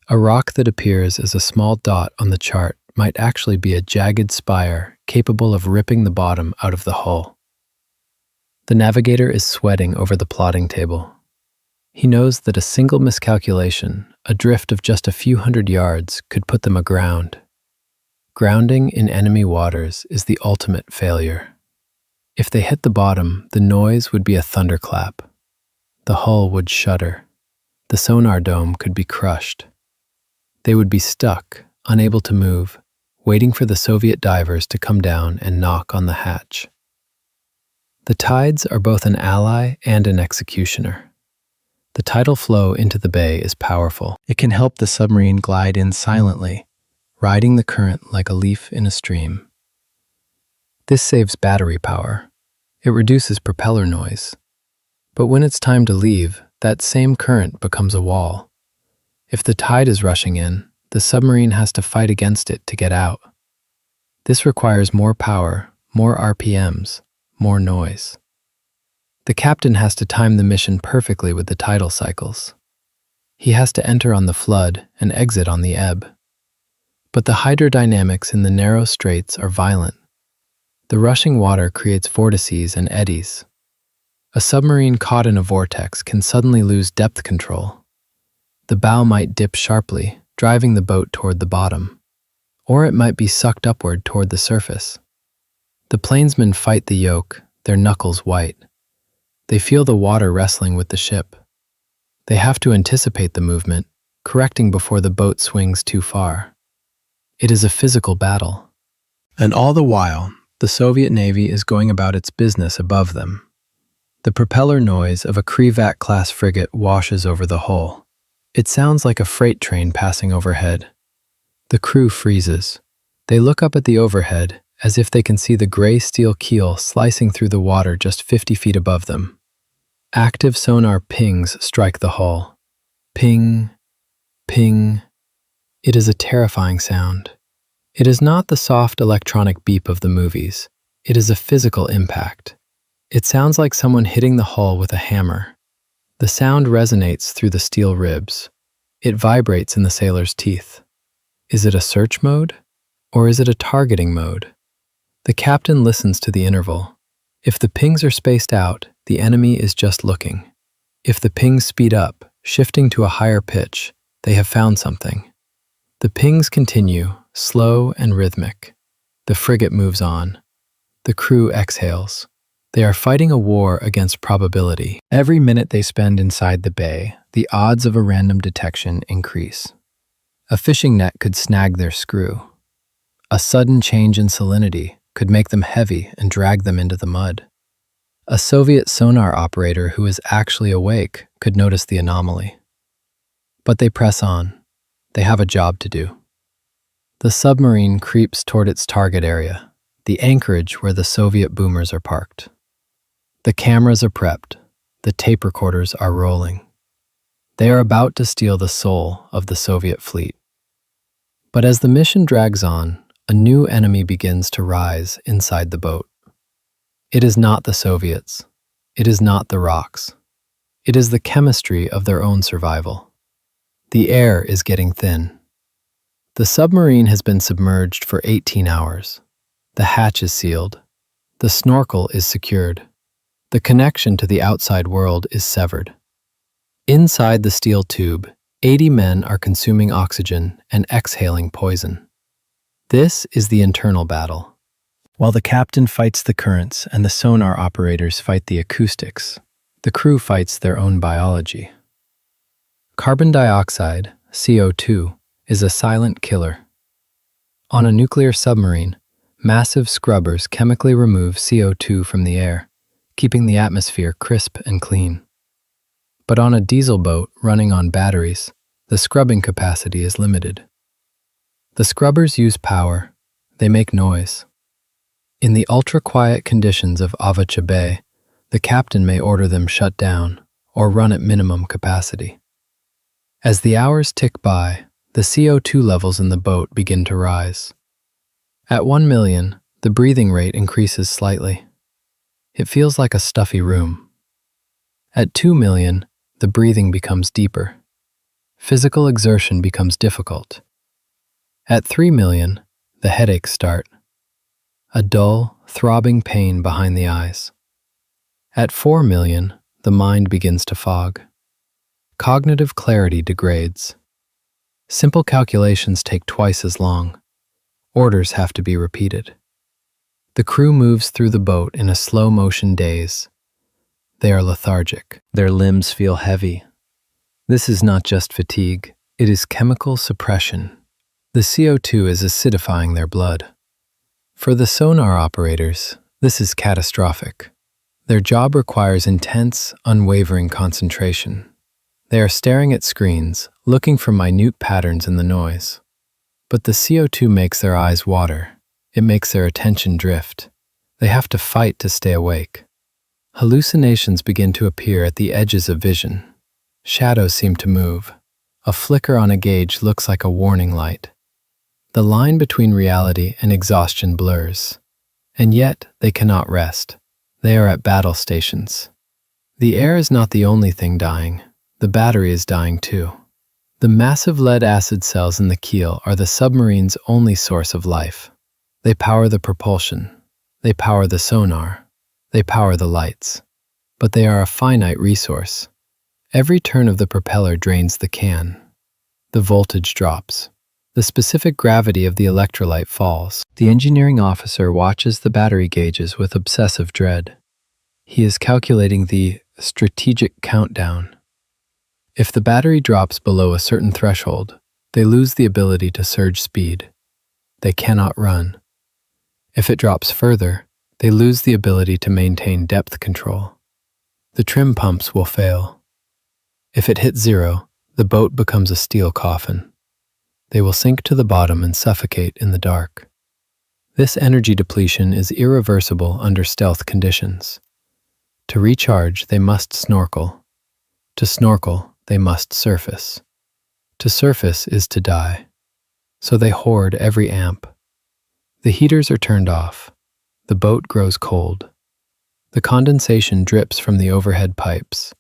A rock that appears as a small dot on the chart might actually be a jagged spire capable of ripping the bottom out of the hull. The navigator is sweating over the plotting table. He knows that a single miscalculation, a drift of just a few hundred yards, could put them aground. Grounding in enemy waters is the ultimate failure. If they hit the bottom, the noise would be a thunderclap. The hull would shudder. The sonar dome could be crushed. They would be stuck, unable to move, waiting for the Soviet divers to come down and knock on the hatch. The tides are both an ally and an executioner. The tidal flow into the bay is powerful. It can help the submarine glide in silently, riding the current like a leaf in a stream. This saves battery power. It reduces propeller noise. But when it's time to leave, that same current becomes a wall. If the tide is rushing in, the submarine has to fight against it to get out. This requires more power, more RPMs, more noise. The captain has to time the mission perfectly with the tidal cycles. He has to enter on the flood and exit on the ebb. But the hydrodynamics in the narrow straits are violent. The rushing water creates vortices and eddies. A submarine caught in a vortex can suddenly lose depth control. The bow might dip sharply, driving the boat toward the bottom, or it might be sucked upward toward the surface. The plainsmen fight the yoke, their knuckles white. They feel the water wrestling with the ship. They have to anticipate the movement, correcting before the boat swings too far. It is a physical battle. And all the while, the Soviet Navy is going about its business above them. The propeller noise of a Krivat-class frigate washes over the hull. It sounds like a freight train passing overhead. The crew freezes. They look up at the overhead as if they can see the gray steel keel slicing through the water just 50 feet above them. Active sonar pings strike the hull. Ping, ping. It is a terrifying sound. It is not the soft electronic beep of the movies. It is a physical impact. It sounds like someone hitting the hull with a hammer. The sound resonates through the steel ribs. It vibrates in the sailor's teeth. Is it a search mode? Or is it a targeting mode? The captain listens to the interval. If the pings are spaced out, the enemy is just looking. If the pings speed up, shifting to a higher pitch, they have found something. The pings continue, slow and rhythmic. The frigate moves on. The crew exhales. They are fighting a war against probability. Every minute they spend inside the bay, the odds of a random detection increase. A fishing net could snag their screw. A sudden change in salinity could make them heavy and drag them into the mud. A Soviet sonar operator who is actually awake could notice the anomaly. But they press on. They have a job to do. The submarine creeps toward its target area, the anchorage where the Soviet boomers are parked. The cameras are prepped. The tape recorders are rolling. They are about to steal the soul of the Soviet fleet. But as the mission drags on, a new enemy begins to rise inside the boat. It is not the Soviets. It is not the rocks. It is the chemistry of their own survival. The air is getting thin. The submarine has been submerged for 18 hours. The hatch is sealed. The snorkel is secured. The connection to the outside world is severed. Inside the steel tube, 80 men are consuming oxygen and exhaling poison. This is the internal battle. While the captain fights the currents and the sonar operators fight the acoustics, the crew fights their own biology. Carbon dioxide, CO2, is a silent killer. On a nuclear submarine, massive scrubbers chemically remove CO2 from the air, keeping the atmosphere crisp and clean. But on a diesel boat running on batteries, the scrubbing capacity is limited. The scrubbers use power. They make noise. In the ultra-quiet conditions of Avacha Bay, the captain may order them shut down or run at minimum capacity. As the hours tick by, the CO2 levels in the boat begin to rise. At 1 million, the breathing rate increases slightly. It feels like a stuffy room. At 2 million, the breathing becomes deeper. Physical exertion becomes difficult. At 3 million, the headaches start. A dull, throbbing pain behind the eyes. At 4 million, the mind begins to fog. Cognitive clarity degrades. Simple calculations take twice as long. Orders have to be repeated. The crew moves through the boat in a slow-motion daze. They are lethargic. Their limbs feel heavy. This is not just fatigue. It is chemical suppression. The CO2 is acidifying their blood. For the sonar operators, this is catastrophic. Their job requires intense, unwavering concentration. They are staring at screens, looking for minute patterns in the noise. But the CO2 makes their eyes water. It makes their attention drift. They have to fight to stay awake. Hallucinations begin to appear at the edges of vision. Shadows seem to move. A flicker on a gauge looks like a warning light. The line between reality and exhaustion blurs. And yet, they cannot rest. They are at battle stations. The air is not the only thing dying. The battery is dying too. The massive lead-acid cells in the keel are the submarine's only source of life. They power the propulsion. They power the sonar. They power the lights. But they are a finite resource. Every turn of the propeller drains the can. The voltage drops. The specific gravity of the electrolyte falls. The engineering officer watches the battery gauges with obsessive dread. He is calculating the strategic countdown. If the battery drops below a certain threshold, they lose the ability to surge speed. They cannot run. If it drops further, they lose the ability to maintain depth control. The trim pumps will fail. If it hits zero, the boat becomes a steel coffin. They will sink to the bottom and suffocate in the dark. This energy depletion is irreversible under stealth conditions. To recharge, they must snorkel. To snorkel, they must surface. To surface is to die. So they hoard every amp. The heaters are turned off. The boat grows cold. The condensation drips from the overhead pipes,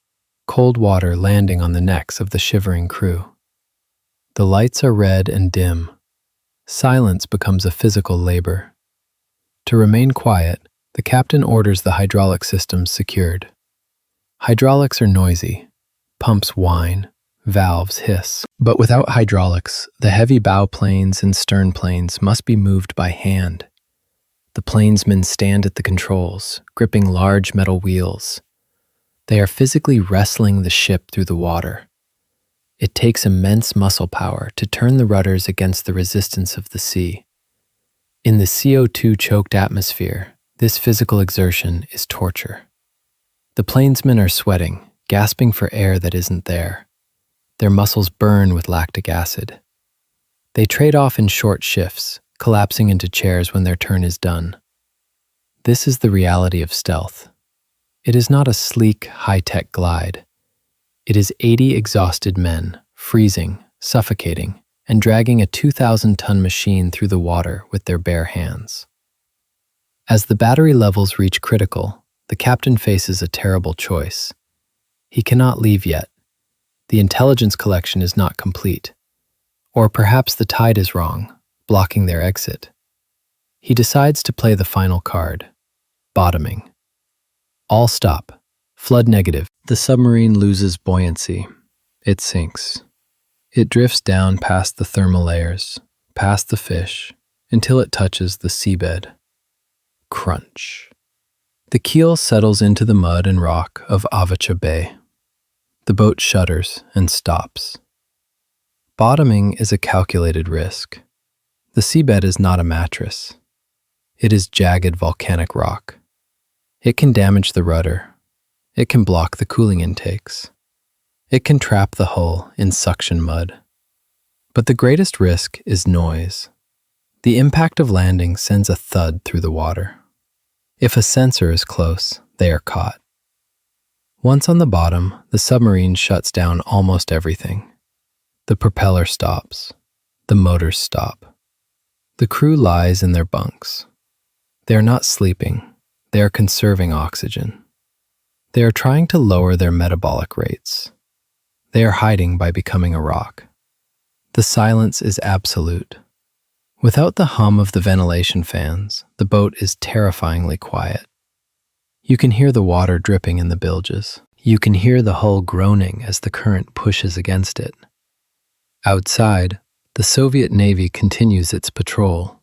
cold water landing on the necks of the shivering crew. The lights are red and dim. Silence becomes a physical labor. To remain quiet, the captain orders the hydraulic systems secured. Hydraulics are noisy. Pumps whine. Valves hiss. But without hydraulics, the heavy bow planes and stern planes must be moved by hand. The plainsmen stand at the controls, gripping large metal wheels. They are physically wrestling the ship through the water. It takes immense muscle power to turn the rudders against the resistance of the sea. In the CO2-choked atmosphere, this physical exertion is torture. The plainsmen are sweating, gasping for air that isn't there. Their muscles burn with lactic acid. They trade off in short shifts, collapsing into chairs when their turn is done. This is the reality of stealth. It is not a sleek, high-tech glide. It is 80 exhausted men, freezing, suffocating, and dragging a 2,000-ton machine through the water with their bare hands. As the battery levels reach critical, the captain faces a terrible choice. He cannot leave yet. The intelligence collection is not complete. Or perhaps the tide is wrong, blocking their exit. He decides to play the final card, bottoming. All stop. Flood negative. The submarine loses buoyancy. It sinks. It drifts down past the thermal layers, past the fish, until it touches the seabed. Crunch. The keel settles into the mud and rock of Avacha Bay. The boat shudders and stops. Bottoming is a calculated risk. The seabed is not a mattress. It is jagged volcanic rock. It can damage the rudder. It can block the cooling intakes. It can trap the hull in suction mud. But the greatest risk is noise. The impact of landing sends a thud through the water. If a sensor is close, they are caught. Once on the bottom, the submarine shuts down almost everything. The propeller stops. The motors stop. The crew lies in their bunks. They are not sleeping. They are conserving oxygen. They are trying to lower their metabolic rates. They are hiding by becoming a rock. The silence is absolute. Without the hum of the ventilation fans, the boat is terrifyingly quiet. You can hear the water dripping in the bilges. You can hear the hull groaning as the current pushes against it. Outside, the Soviet Navy continues its patrol.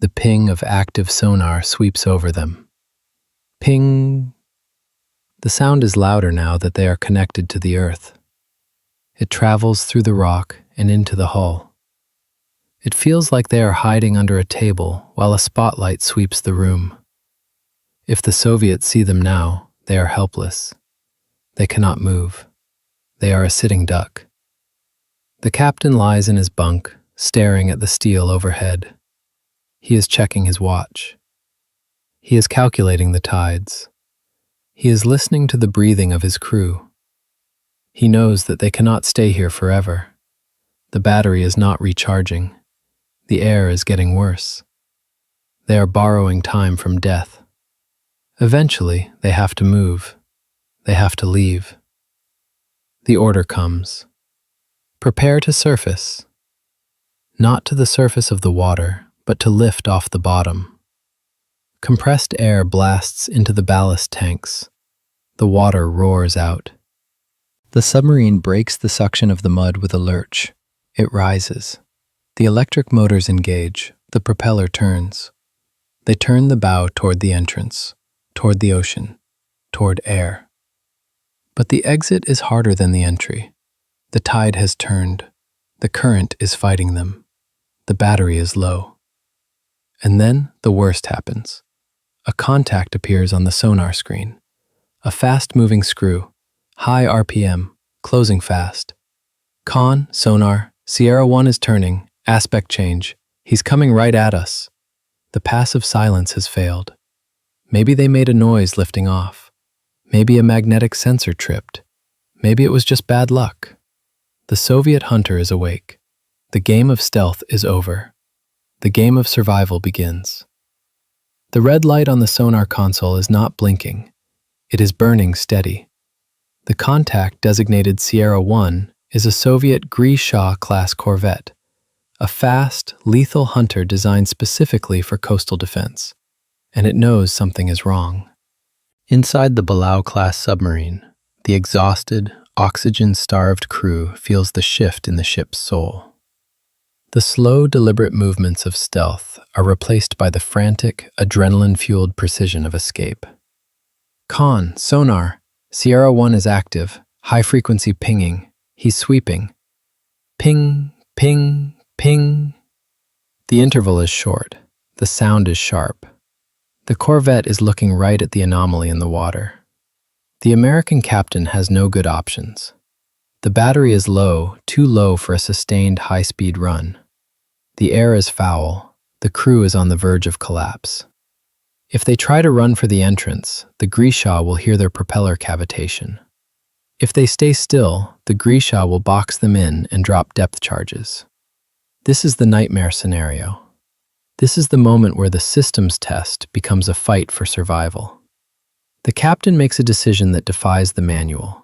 The ping of active sonar sweeps over them. Ping! The sound is louder now that they are connected to the earth. It travels through the rock and into the hull. It feels like they are hiding under a table while a spotlight sweeps the room. If the Soviets see them now, they are helpless. They cannot move. They are a sitting duck. The captain lies in his bunk, staring at the steel overhead. He is checking his watch. He is calculating the tides. He is listening to the breathing of his crew. He knows that they cannot stay here forever. The battery is not recharging. The air is getting worse. They are borrowing time from death. Eventually, they have to move. They have to leave. The order comes. Prepare to surface. Not to the surface of the water, but to lift off the bottom. Compressed air blasts into the ballast tanks. The water roars out. The submarine breaks the suction of the mud with a lurch. It rises. The electric motors engage. The propeller turns. They turn the bow toward the entrance, toward the ocean, toward air. But the exit is harder than the entry. The tide has turned. The current is fighting them. The battery is low. And then the worst happens. A contact appears on the sonar screen. A fast-moving screw, high RPM, closing fast. Con, sonar, Sierra 1 is turning, aspect change. He's coming right at us. The passive silence has failed. Maybe they made a noise lifting off. Maybe a magnetic sensor tripped. Maybe it was just bad luck. The Soviet hunter is awake. The game of stealth is over. The game of survival begins. The red light on the sonar console is not blinking. It is burning steady. The contact designated Sierra 1 is a Soviet Grisha-class corvette, a fast, lethal hunter designed specifically for coastal defense, and it knows something is wrong. Inside the Belau-class submarine, the exhausted, oxygen-starved crew feels the shift in the ship's soul. The slow, deliberate movements of stealth are replaced by the frantic, adrenaline-fueled precision of escape. Con, sonar, Sierra 1 is active, high-frequency pinging. He's sweeping. Ping, ping, ping. The interval is short. The sound is sharp. The corvette is looking right at the anomaly in the water. The American captain has no good options. The battery is low, too low for a sustained high-speed run. The air is foul. The crew is on the verge of collapse. If they try to run for the entrance, the Grisha will hear their propeller cavitation. If they stay still, the Grisha will box them in and drop depth charges. This is the nightmare scenario. This is the moment where the systems test becomes a fight for survival. The captain makes a decision that defies the manual.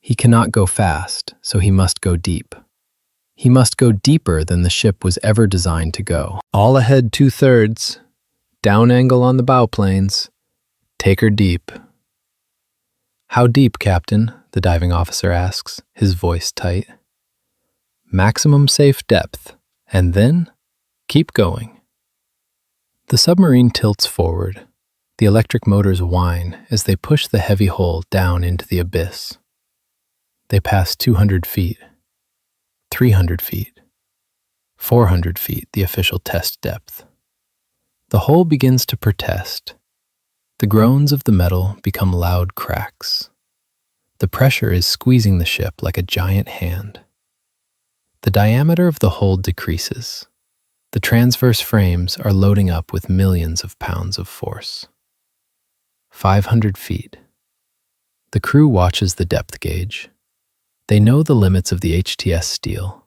He cannot go fast, so he must go deep. He must go deeper than the ship was ever designed to go. All ahead 2/3. Down angle on the bow planes. Take her deep. How deep, Captain? The diving officer asks, his voice tight. Maximum safe depth, and then keep going. The submarine tilts forward. The electric motors whine as they push the heavy hull down into the abyss. They pass 200 feet, 300 feet, 400 feet, the official test depth. The hull begins to protest. The groans of the metal become loud cracks. The pressure is squeezing the ship like a giant hand. The diameter of the hull decreases. The transverse frames are loading up with millions of pounds of force. 500 feet. The crew watches the depth gauge. They know the limits of the HTS steel.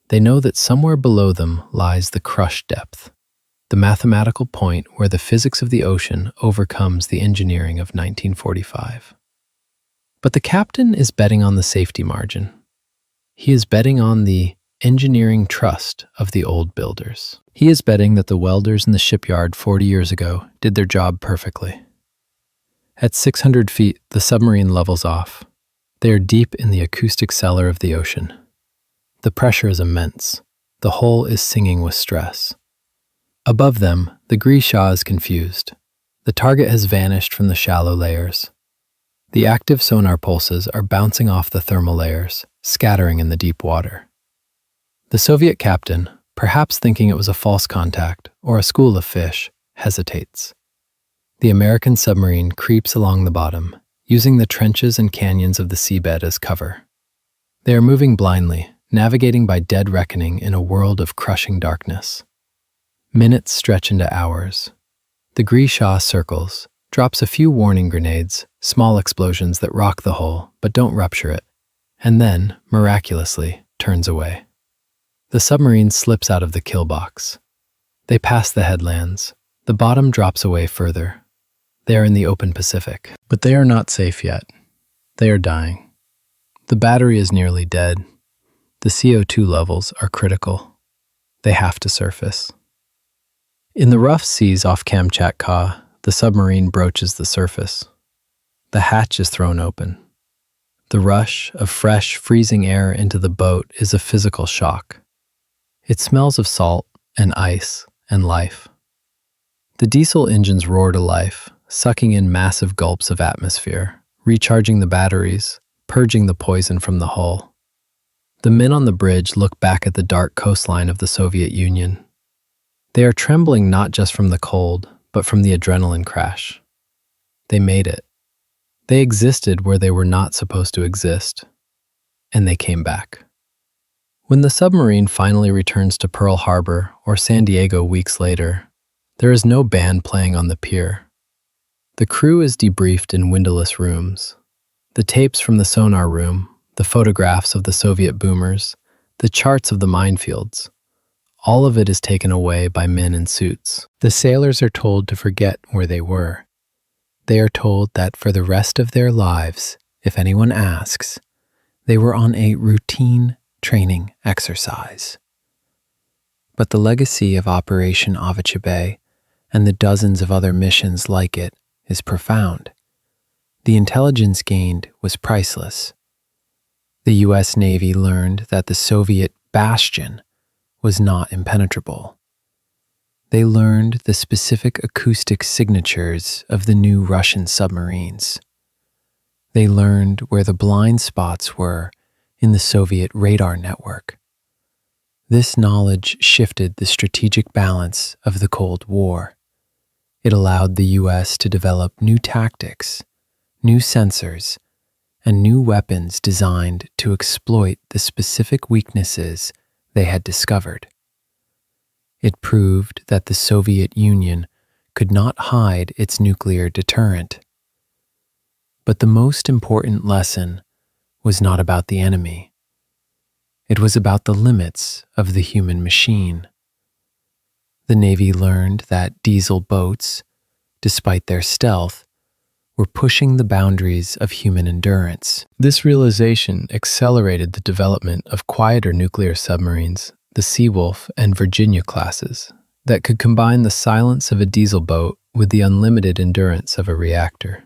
They know that somewhere below them lies the crush depth, the mathematical point where the physics of the ocean overcomes the engineering of 1945. But the captain is betting on the safety margin. He is betting on the engineering trust of the old builders. He is betting that the welders in the shipyard 40 years ago did their job perfectly. At 600 feet, the submarine levels off. They are deep in the acoustic cellar of the ocean. The pressure is immense. The hull is singing with stress. Above them, the Grisha is confused. The target has vanished from the shallow layers. The active sonar pulses are bouncing off the thermal layers, scattering in the deep water. The Soviet captain, perhaps thinking it was a false contact or a school of fish, hesitates. The American submarine creeps along the bottom, using the trenches and canyons of the seabed as cover. They are moving blindly, navigating by dead reckoning in a world of crushing darkness. Minutes stretch into hours. The Grisha circles, drops a few warning grenades, small explosions that rock the hull but don't rupture it, and then, miraculously, turns away. The submarine slips out of the kill box. They pass the headlands. The bottom drops away further. They are in the open Pacific. But they are not safe yet. They are dying. The battery is nearly dead. The CO2 levels are critical. They have to surface. In the rough seas off Kamchatka, the submarine broaches the surface. The hatch is thrown open. The rush of fresh, freezing air into the boat is a physical shock. It smells of salt and ice and life. The diesel engines roar to life, sucking in massive gulps of atmosphere, recharging the batteries, purging the poison from the hull. The men on the bridge look back at the dark coastline of the Soviet Union. They are trembling not just from the cold, but from the adrenaline crash. They made it. They existed where they were not supposed to exist, and they came back. When the submarine finally returns to Pearl Harbor or San Diego weeks later, there is no band playing on the pier. The crew is debriefed in windowless rooms. The tapes from the sonar room, the photographs of the Soviet boomers, the charts of the minefields, all of it is taken away by men in suits. The sailors are told to forget where they were. They are told that for the rest of their lives, if anyone asks, they were on a routine training exercise. But the legacy of Operation Avachabe and the dozens of other missions like it is profound. The intelligence gained was priceless. The U.S. Navy learned that the Soviet bastion was not impenetrable. They learned the specific acoustic signatures of the new Russian submarines. They learned where the blind spots were in the Soviet radar network. This knowledge shifted the strategic balance of the Cold War. It allowed the U.S. to develop new tactics, new sensors, and new weapons designed to exploit the specific weaknesses they had discovered. It proved that the Soviet Union could not hide its nuclear deterrent. But the most important lesson was not about the enemy. It was about the limits of the human machine. The Navy learned that diesel boats, despite their stealth, were pushing the boundaries of human endurance. This realization accelerated the development of quieter nuclear submarines, the Seawolf and Virginia classes, that could combine the silence of a diesel boat with the unlimited endurance of a reactor.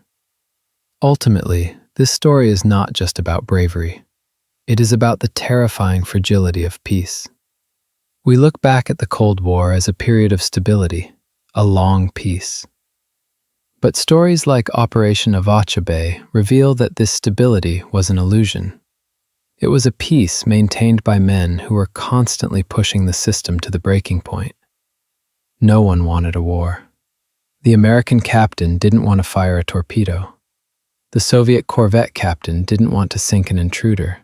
Ultimately, this story is not just about bravery. It is about the terrifying fragility of peace. We look back at the Cold War as a period of stability, a long peace. But stories like Operation Avachabe reveal that this stability was an illusion. It was a peace maintained by men who were constantly pushing the system to the breaking point. No one wanted a war. The American captain didn't want to fire a torpedo. The Soviet corvette captain didn't want to sink an intruder.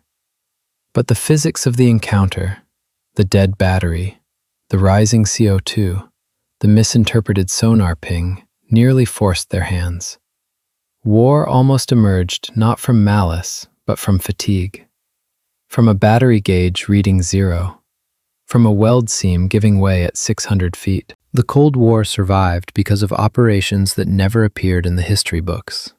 But the physics of the encounter, the dead battery, the rising CO2, the misinterpreted sonar ping, nearly forced their hands. War almost emerged not from malice, but from fatigue. From a battery gauge reading 0. From a weld seam giving way at 600 feet. The Cold War survived because of operations that never appeared in the history books.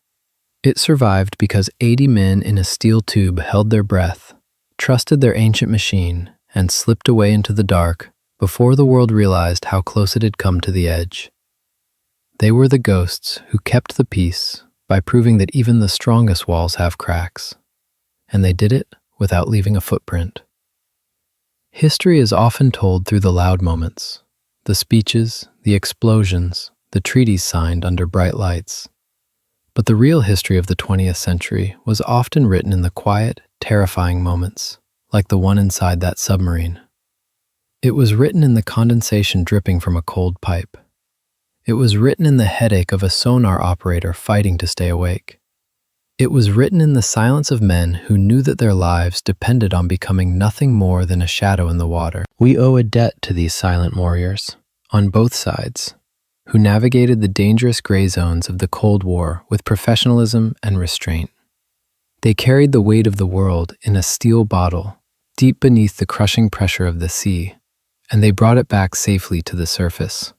It survived because 80 men in a steel tube held their breath, trusted their ancient machine, and slipped away into the dark before the world realized how close it had come to the edge. They were the ghosts who kept the peace by proving that even the strongest walls have cracks. And they did it without leaving a footprint. History is often told through the loud moments, the speeches, the explosions, the treaties signed under bright lights. But the real history of the 20th century was often written in the quiet, terrifying moments, like the one inside that submarine. It was written in the condensation dripping from a cold pipe. It was written in the headache of a sonar operator fighting to stay awake. It was written in the silence of men who knew that their lives depended on becoming nothing more than a shadow in the water. We owe a debt to these silent warriors, on both sides, who navigated the dangerous gray zones of the Cold War with professionalism and restraint. They carried the weight of the world in a steel bottle, deep beneath the crushing pressure of the sea, and they brought it back safely to the surface.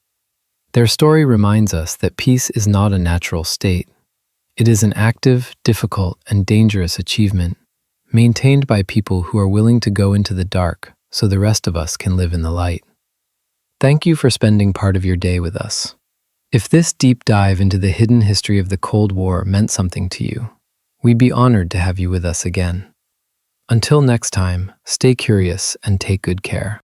Their story reminds us that peace is not a natural state. It is an active, difficult, and dangerous achievement, maintained by people who are willing to go into the dark so the rest of us can live in the light. Thank you for spending part of your day with us. If this deep dive into the hidden history of the Cold War meant something to you, we'd be honored to have you with us again. Until next time, stay curious and take good care.